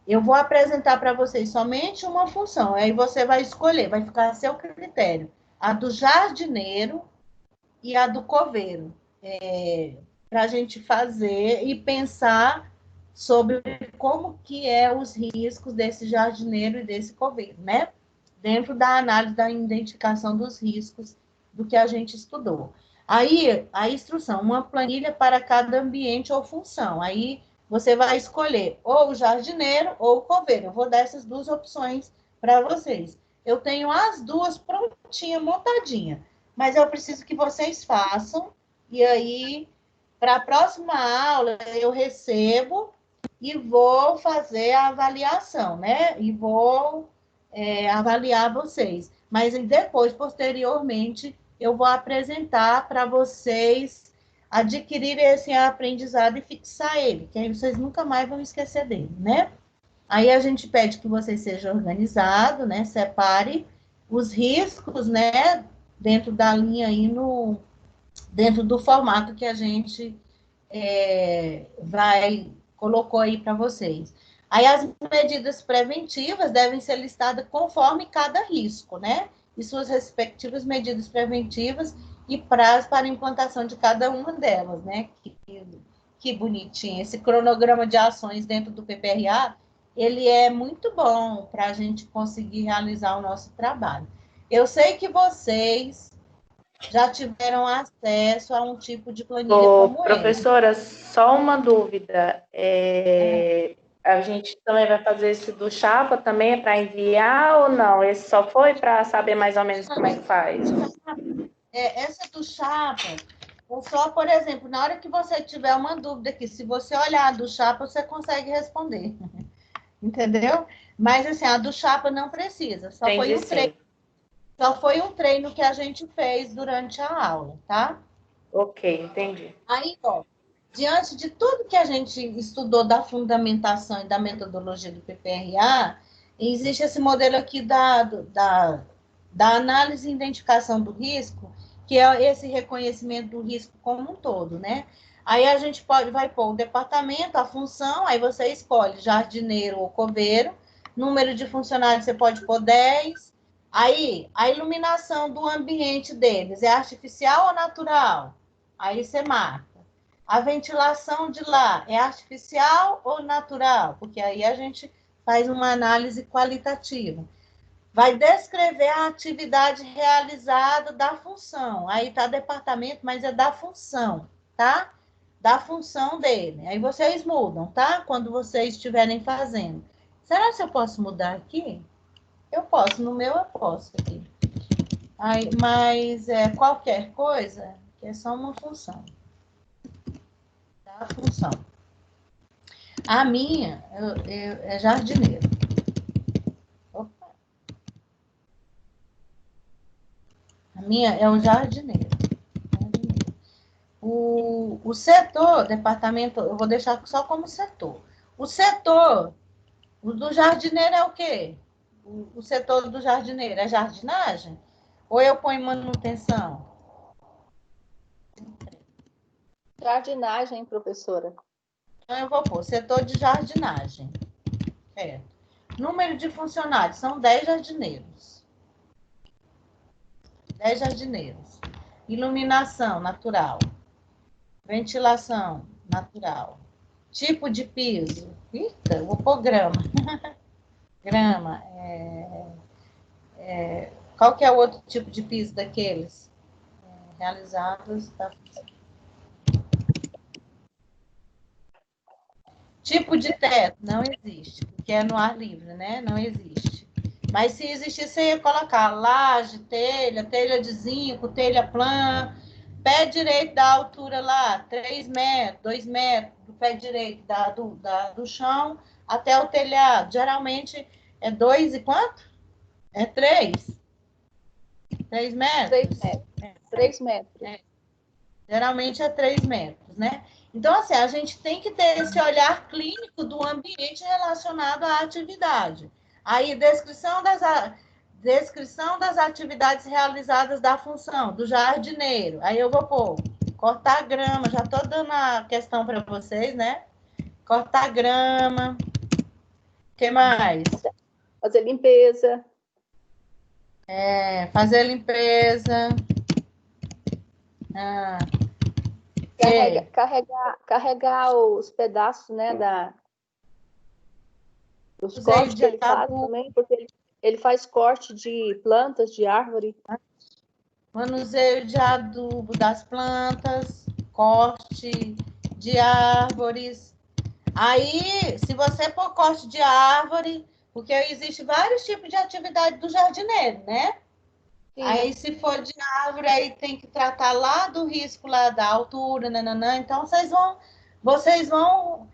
Eu vou apresentar para vocês somente uma função, aí você vai escolher, vai ficar a seu critério, a do jardineiro e a do coveiro, para a gente fazer e pensar sobre como que é os riscos desse jardineiro e desse coveiro, né? Dentro da análise da identificação dos riscos do que a gente estudou. Aí, a instrução, uma planilha para cada ambiente ou função. Aí, você vai escolher ou o jardineiro ou o coveiro. Eu vou dar essas duas opções para vocês. Eu tenho as duas prontinhas, montadinhas, mas eu preciso que vocês façam, e aí, para a próxima aula, eu recebo e vou fazer a avaliação, né? E vou avaliar vocês. Mas depois, posteriormente, eu vou apresentar para vocês adquirirem esse aprendizado e fixar ele, que aí vocês nunca mais vão esquecer dele, né? Aí a gente pede que você seja organizado, né? Separe os riscos, né? Dentro da linha aí, dentro do formato que a gente colocou aí para vocês. Aí as medidas preventivas devem ser listadas conforme cada risco, né? E suas respectivas medidas preventivas e prazo para a implantação de cada uma delas, né? Que bonitinho. Esse cronograma de ações dentro do PPRA, ele é muito bom para a gente conseguir realizar o nosso trabalho. Eu sei que vocês já tiveram acesso a um tipo de planilha como professora, só uma dúvida. A gente também vai fazer esse do Chapa também para enviar ou não? Esse só foi para saber mais ou menos como é que faz? Essa do Chapa, só, por exemplo, na hora que você tiver uma dúvida aqui, se você olhar a do Chapa, você consegue responder. Entendeu? Mas, assim, a do Chapa não precisa. Só foi um treino que a gente fez durante a aula, tá? Ok, entendi. Aí, ó, diante de tudo que a gente estudou da fundamentação e da metodologia do PPRA, existe esse modelo aqui da análise e identificação do risco, que é esse reconhecimento do risco como um todo, né? Aí a gente vai pôr o departamento, a função, aí você escolhe jardineiro ou coveiro, número de funcionários você pode pôr 10. Aí, a iluminação do ambiente deles é artificial ou natural? Aí você marca. A ventilação de lá é artificial ou natural? Porque aí a gente faz uma análise qualitativa. Vai descrever a atividade realizada da função. Aí está departamento, mas é da função, tá? Da função dele. Aí vocês mudam, tá? Quando vocês estiverem fazendo. Será que eu posso mudar aqui? Eu posso, no meu eu posso aqui. Aí, mas qualquer coisa, que é só uma função. A função. A minha é jardineiro. Opa. A minha é o jardineiro. O setor, departamento, eu vou deixar só como setor. O setor do jardineiro é o quê? O setor do jardineiro é jardinagem? Ou eu ponho manutenção? Jardinagem, professora. Então, eu vou pôr setor de jardinagem. Número de funcionários, são 10 jardineiros. 10 jardineiros. Iluminação, natural. Ventilação, natural. Tipo de piso. Eita, eu vou pôr grama. Grama. Qual que é o outro tipo de piso daqueles? Realizados. Tá? Tipo de teto, não existe, porque é no ar livre, né? Não existe. Mas se existir, você ia colocar laje, telha de zinco, telha plana, pé direito da altura lá, 3 metros, 2 metros, do pé direito do chão até o telhado. Geralmente é 2 e quanto? É 3? 3 metros? 3 metros. 3 metros. Geralmente é 3 metros, né? Então, assim, a gente tem que ter esse olhar clínico do ambiente relacionado à atividade. Aí, descrição das atividades realizadas da função, do jardineiro. Aí eu vou pôr, cortar grama, já estou dando a questão para vocês, né? Cortar grama. O que mais? Fazer limpeza. Fazer limpeza. Carregar os pedaços, né, os Manuseio cortes de que ele faz adubo. também, porque ele faz corte de plantas, de árvore. Manuseio de adubo das plantas, corte de árvores. Aí, se você for corte de árvore, porque existe vários tipos de atividade do jardineiro, né? Sim. Aí, se for de árvore, aí tem que tratar lá do risco lá da altura, nananã. Então, vocês vão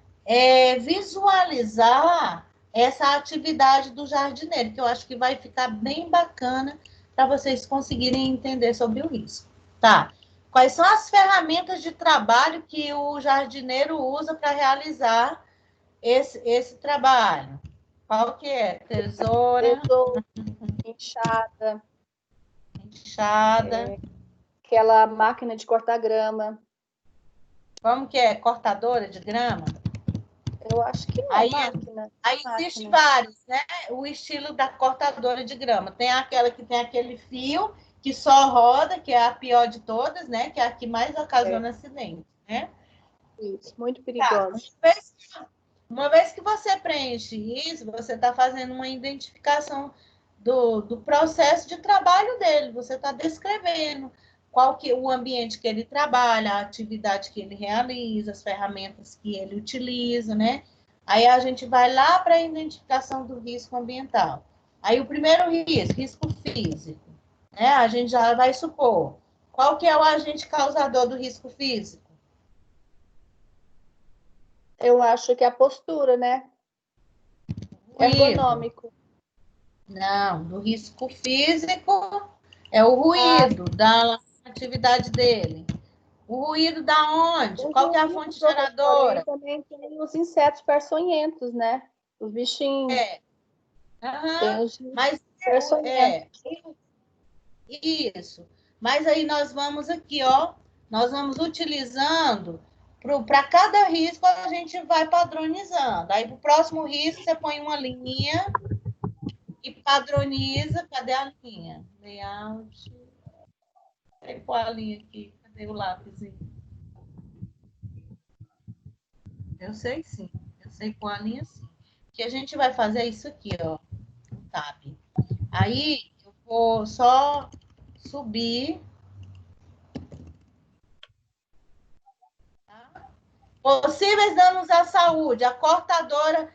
visualizar essa atividade do jardineiro, que eu acho que vai ficar bem bacana para vocês conseguirem entender sobre o risco. Tá? Quais são as ferramentas de trabalho que o jardineiro usa para realizar esse trabalho? Qual que é? Tesoura, Enxada, enxada. aquela máquina de cortar grama. Como que é? Cortadora de grama? Eu acho que não, Aí máquina. existe vários, né? O estilo da cortadora de grama. Tem aquela que tem aquele fio que só roda, que é a pior de todas, né? Que é a que mais ocasiona acidente, né? Isso, muito Tá. perigoso. Uma vez que você preenche isso, você está fazendo uma identificação do processo de trabalho dele. Você está descrevendo qual que o ambiente que ele trabalha, a atividade que ele realiza, as ferramentas que ele utiliza, né? Aí a gente vai lá para a identificação do risco ambiental. Aí o primeiro risco físico, né? A gente já vai supor qual que é o agente causador do risco físico? Eu acho que a postura, né? Ergonômico. Não, do risco físico é o ruído da atividade dele. O ruído da onde? Qual que é a fonte geradora? Também tem os insetos peçonhentos, né? Os bichinhos. Tem os Mas peçonhentos. Isso. Mas aí nós vamos aqui, ó. Nós vamos utilizando para cada risco a gente vai padronizando. Aí para o próximo risco você põe uma linha e padroniza. Cadê a linha? Layout. Tem pôr a linha aqui. Cadê o lápisinho? Eu sei sim. Eu sei pôr a linha sim. O que a gente vai fazer é isso aqui, ó. Um tab. Aí eu vou só subir. Tá? Possíveis danos à saúde. A cortadora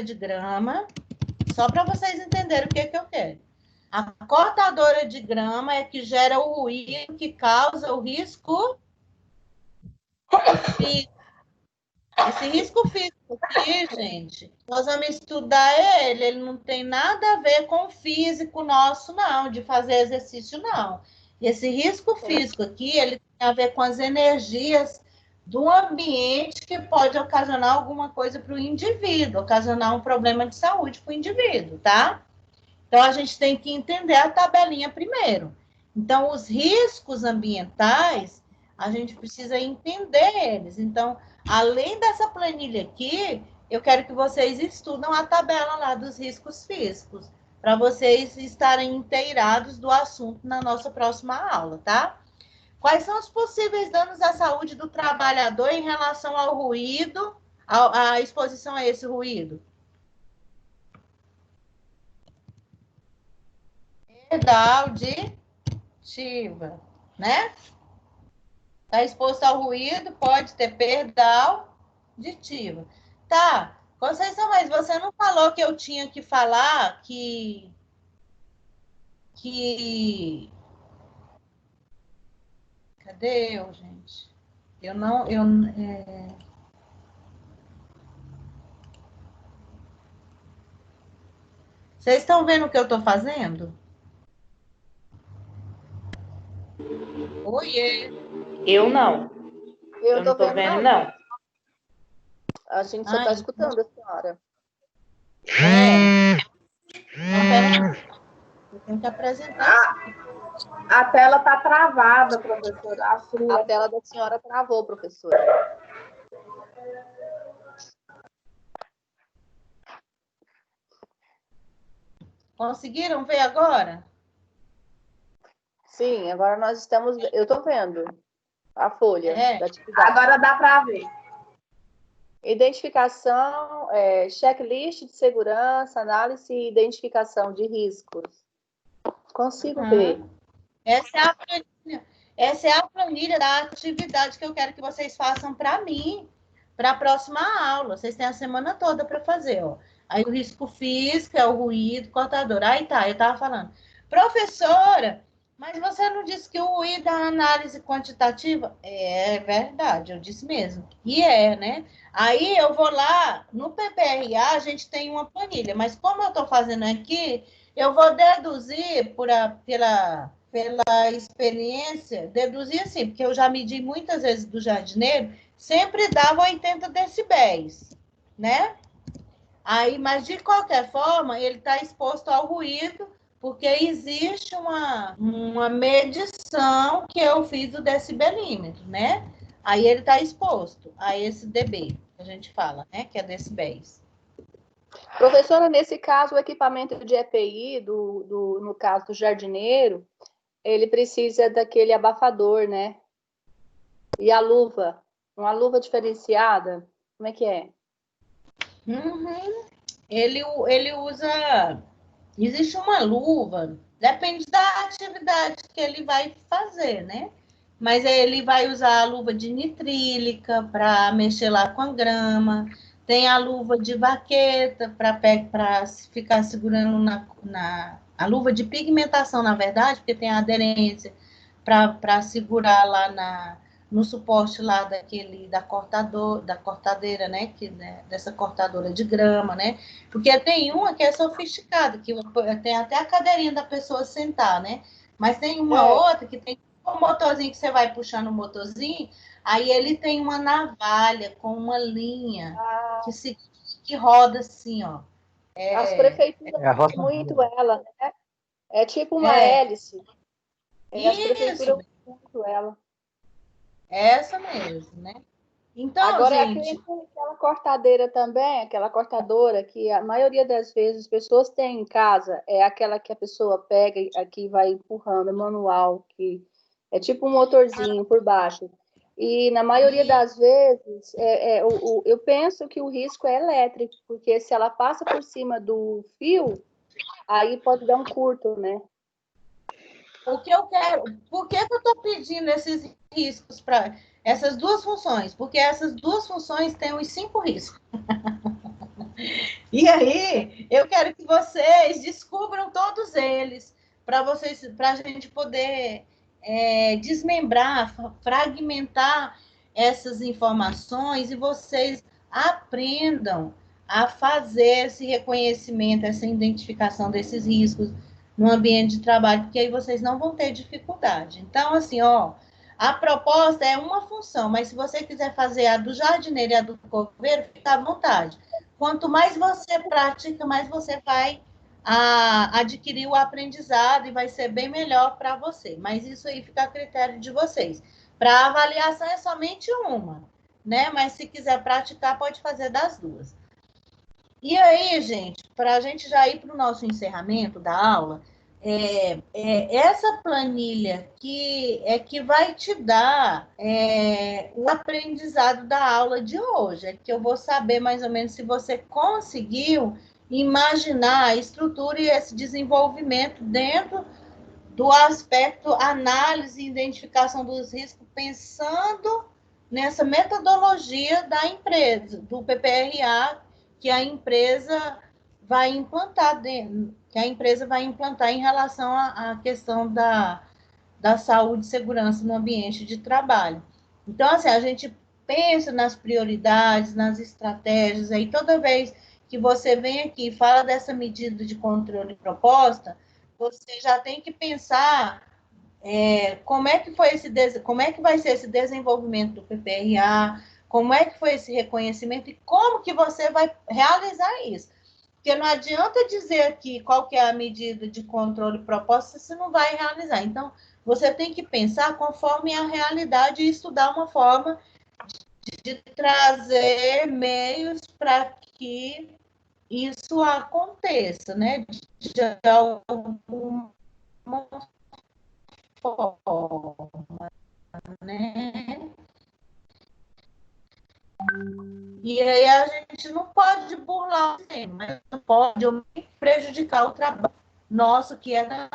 de grama. Só para vocês entenderem o que eu quero. A cortadora de grama é que gera o ruído que causa o risco físico. Esse risco físico aqui, gente, nós vamos estudar ele não tem nada a ver com o físico nosso, não, de fazer exercício, não. Esse risco físico aqui, ele tem a ver com as energias do ambiente que pode ocasionar alguma coisa para o indivíduo, ocasionar um problema de saúde para o indivíduo, tá? Então, a gente tem que entender a tabelinha primeiro. Então, os riscos ambientais, a gente precisa entender eles. Então, além dessa planilha aqui, eu quero que vocês estudem a tabela lá dos riscos físicos, para vocês estarem inteirados do assunto na nossa próxima aula, tá? Quais são os possíveis danos à saúde do trabalhador em relação ao ruído, à exposição a esse ruído? Perda auditiva, né? Está exposto ao ruído, pode ter perda auditiva. Tá, Conceição, mas você não falou que eu tinha que falar que cadê eu, gente? Vocês estão vendo o que eu estou fazendo? Oiê. Eu não. Eu não tô vendo, não. A gente só está escutando a senhora. Então, peraí. Eu tenho que apresentar. A tela tá travada, professora. A tela da senhora travou, professora. Conseguiram ver agora? Sim, agora nós estamos... Eu estou vendo a folha da atividade. Agora dá para ver. Identificação, checklist de segurança, análise e identificação de riscos. Consigo ver. Essa é a planilha da atividade que eu quero que vocês façam para mim, para a próxima aula. Vocês têm a semana toda para fazer, ó. Aí o risco físico é o ruído, cortador. Aí tá, eu estava falando, professora, mas você não disse que o ruído é a análise quantitativa? É verdade, eu disse mesmo. E né? Aí eu vou lá, no PPRA a gente tem uma planilha, mas como eu estou fazendo aqui, eu vou deduzir pela experiência, deduzir assim, porque eu já medi muitas vezes do jardineiro, sempre dava 80 decibéis, né? Aí, mas de qualquer forma, ele está exposto ao ruído, porque existe uma medição que eu fiz do decibelímetro, né? Aí ele está exposto a esse dB, que a gente fala, né? Que é decibéis. Professora, nesse caso, o equipamento de EPI, no caso do jardineiro, ele precisa daquele abafador, né? E a luva? Uma luva diferenciada? Como é que é? Uhum. Ele usa... Existe uma luva, depende da atividade que ele vai fazer, né? Mas ele vai usar a luva de nitrílica para mexer lá com a grama, tem a luva de vaqueta para ficar segurando a luva de pigmentação, na verdade, porque tem a aderência para segurar lá no suporte lá da cortadeira, né? Dessa cortadora de grama, né? Porque tem uma que é sofisticada, que tem até a cadeirinha da pessoa sentar, né? Mas tem uma outra que tem um motorzinho que você vai puxando o motorzinho, aí ele tem uma navalha com uma linha que roda assim, ó. As prefeituras usam muito ela, né? É tipo uma hélice. As prefeituras usam muito ela. Essa mesmo, né? Então, agora, gente... aquela cortadeira também, aquela cortadora que a maioria das vezes as pessoas têm em casa, é aquela que a pessoa pega aqui e vai empurrando, é manual, que é tipo um motorzinho por baixo. E na maioria das vezes, eu penso que o risco é elétrico, porque se ela passa por cima do fio, aí pode dar um curto, né? O que eu quero... Por que eu estou pedindo esses riscos para essas duas funções? Porque essas duas funções têm os 5 riscos. E aí, eu quero que vocês descubram todos eles, para a gente poder desmembrar, fragmentar essas informações e vocês aprendam a fazer esse reconhecimento, essa identificação desses riscos no ambiente de trabalho, porque aí vocês não vão ter dificuldade. Então, assim, a proposta é uma função, mas se você quiser fazer a do jardineiro e a do coveiro, fica à vontade. Quanto mais você pratica, mais você vai adquirir o aprendizado e vai ser bem melhor para você. Mas isso aí fica a critério de vocês. Para a avaliação é somente uma, né? Mas se quiser praticar, pode fazer das duas. E aí, gente, para a gente já ir para o nosso encerramento da aula, essa planilha que vai te dar o aprendizado da aula de hoje. É que eu vou saber mais ou menos se você conseguiu imaginar a estrutura e esse desenvolvimento dentro do aspecto análise e identificação dos riscos, pensando nessa metodologia da empresa, do PPRA, que a empresa vai implantar em relação à questão da saúde e segurança no ambiente de trabalho. Então, assim, a gente pensa nas prioridades, nas estratégias, aí toda vez que você vem aqui e fala dessa medida de controle proposta, você já tem que pensar como é que vai ser esse desenvolvimento do PPRA, como é que foi esse reconhecimento e como que você vai realizar isso. Porque não adianta dizer aqui qual que é a medida de controle proposta se não vai realizar. Então, você tem que pensar conforme a realidade e estudar uma forma de trazer meios para que isso aconteça, né? De alguma forma, né? E aí a gente não pode burlar o sistema, mas não pode prejudicar o trabalho nosso, que é não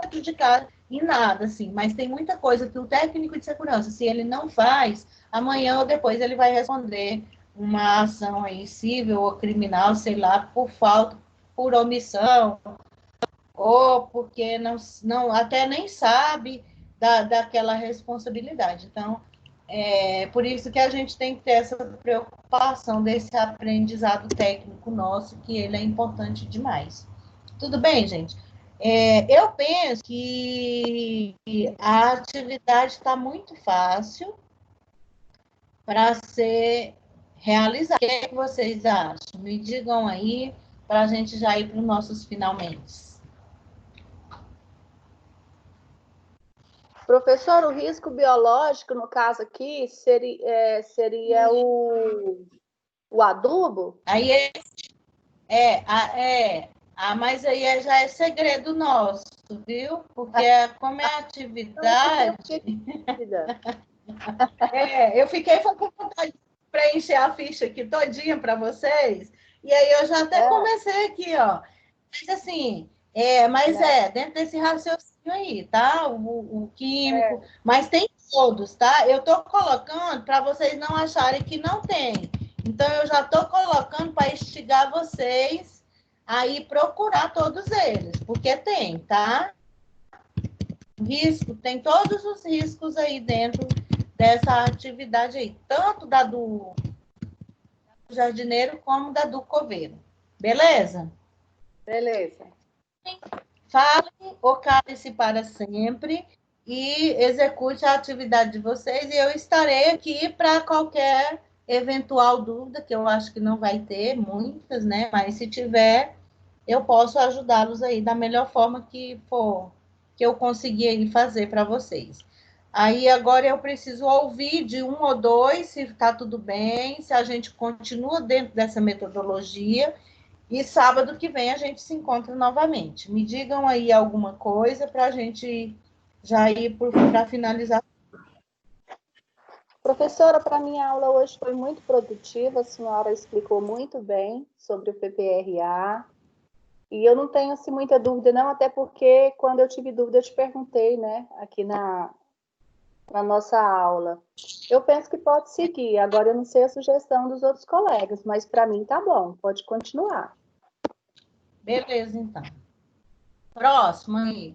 prejudicar em nada, assim, mas tem muita coisa que o técnico de segurança, se ele não faz, amanhã ou depois ele vai responder uma ação aí civil ou criminal, sei lá, por falta, por omissão, ou porque não até nem sabe daquela responsabilidade. Então, por isso que a gente tem que ter essa preocupação desse aprendizado técnico nosso, que ele é importante demais. Tudo bem, gente? Eu penso que a atividade está muito fácil para ser realizada. O que é que vocês acham? Me digam aí, para a gente já ir para os nossos finalmente. Professor, o risco biológico, no caso aqui, seria o adubo? Aí mas aí já é segredo nosso, viu? Porque como é atividade... eu fiquei com vontade de preencher a ficha aqui todinha para vocês, e aí eu já até comecei aqui, ó. Mas assim, dentro desse raciocínio aí, tá? O químico, mas tem todos, tá? Eu tô colocando para vocês não acharem que não tem. Então, eu já tô colocando para instigar vocês aí procurar todos eles, porque tem, tá? Risco, tem todos os riscos aí dentro dessa atividade aí, tanto da do jardineiro como da do coveiro. Beleza? Beleza. Fale ou cale-se para sempre e execute a atividade de vocês, e eu estarei aqui para qualquer eventual dúvida, que eu acho que não vai ter muitas, né? Mas se tiver, eu posso ajudá-los aí da melhor forma que for, que eu conseguir fazer para vocês. Aí agora eu preciso ouvir de um ou dois se está tudo bem, se a gente continua dentro dessa metodologia, e sábado que vem a gente se encontra novamente. Me digam aí alguma coisa para a gente já ir para finalizar. Professora, para mim a aula hoje foi muito produtiva, a senhora explicou muito bem sobre o PPRA, e eu não tenho assim, muita dúvida não, até porque quando eu tive dúvida eu te perguntei, né, aqui na nossa aula. Eu penso que pode seguir, agora eu não sei a sugestão dos outros colegas, mas para mim tá bom, pode continuar. Beleza, então. Próximo aí.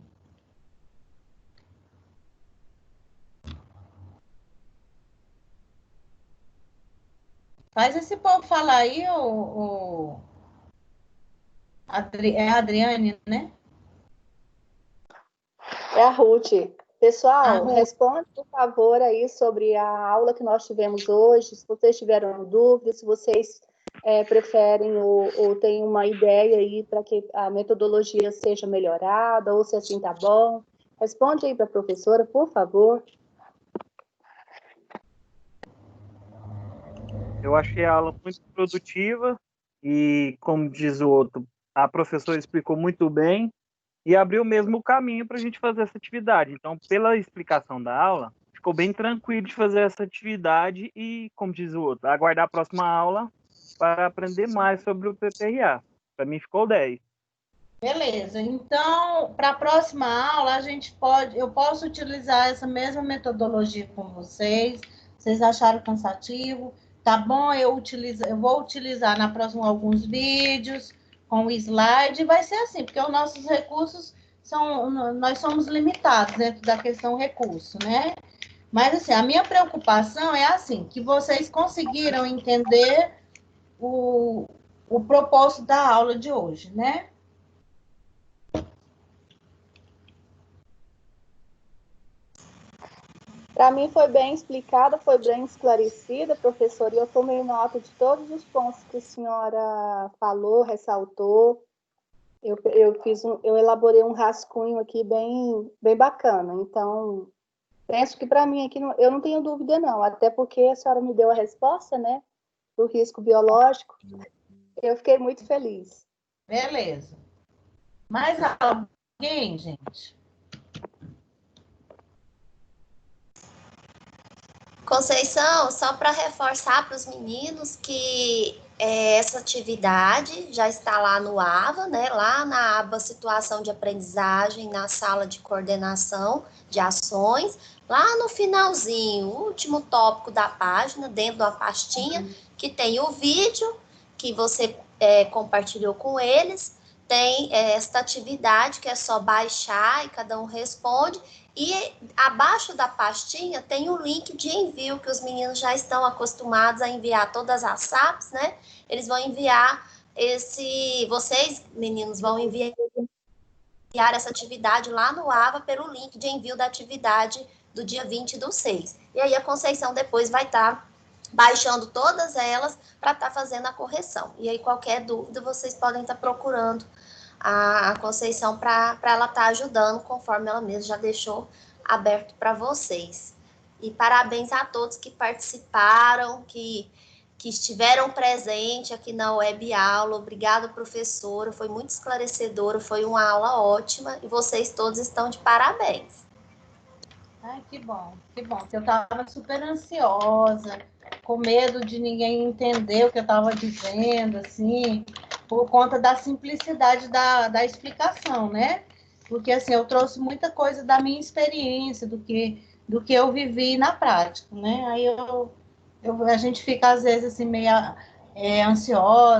Faz esse povo falar aí, é a Adriane, né? É a Ruth. Pessoal, responde, por favor, aí sobre a aula que nós tivemos hoje, se vocês tiveram dúvidas, se vocês preferem ou têm uma ideia aí para que a metodologia seja melhorada, ou se assim tá bom. Responde aí para a professora, por favor. Eu achei a aula muito produtiva e, como diz o outro, a professora explicou muito bem e abriu mesmo o caminho para a gente fazer essa atividade. Então, pela explicação da aula, ficou bem tranquilo de fazer essa atividade e, como diz o outro, aguardar a próxima aula para aprender mais sobre o PPRA. Para mim ficou 10. Beleza. Então, para a próxima aula, eu posso utilizar essa mesma metodologia com vocês. Vocês acharam cansativo? Tá bom? Eu vou utilizar na próxima alguns vídeos com o slide. Vai ser assim, porque os nossos recursos nós somos limitados dentro da questão recurso, né? Mas assim, a minha preocupação é assim, que vocês conseguiram entender o propósito da aula de hoje, né? Para mim foi bem explicada, foi bem esclarecida, professora, e eu tomei nota de todos os pontos que a senhora falou, ressaltou. Eu elaborei um rascunho aqui bem bacana. Então, penso que para mim aqui eu não tenho dúvida não, até porque a senhora me deu a resposta, né, do risco biológico. Eu fiquei muito feliz. Beleza. Mais alguém, gente? Conceição, só para reforçar para os meninos que essa atividade já está lá no AVA, né? Lá na aba Situação de Aprendizagem, na sala de coordenação de ações. Lá no finalzinho, o último tópico da página, dentro da pastinha, que tem o vídeo que você compartilhou com eles. Tem esta atividade que é só baixar e cada um responde. E abaixo da pastinha tem o link de envio, que os meninos já estão acostumados a enviar todas as SAPs, né? Eles vão enviar vocês, meninos, vão enviar essa atividade lá no AVA pelo link de envio da atividade do dia 20/6. E aí a Conceição depois vai estar baixando todas elas para estar fazendo a correção. E aí qualquer dúvida vocês podem estar procurando a Conceição para ela estar ajudando, conforme ela mesma já deixou aberto para vocês. E parabéns a todos que participaram, que estiveram presentes aqui na web aula. Obrigada, professora, foi muito esclarecedora, foi uma aula ótima e vocês todos estão de parabéns. Ai, que bom, que eu estava super ansiosa, com medo de ninguém entender o que eu estava dizendo, assim, por conta da simplicidade da explicação, né? Porque, assim, eu trouxe muita coisa da minha experiência, do que eu vivi na prática, né? Aí a gente fica, às vezes, assim, meio ansiosa,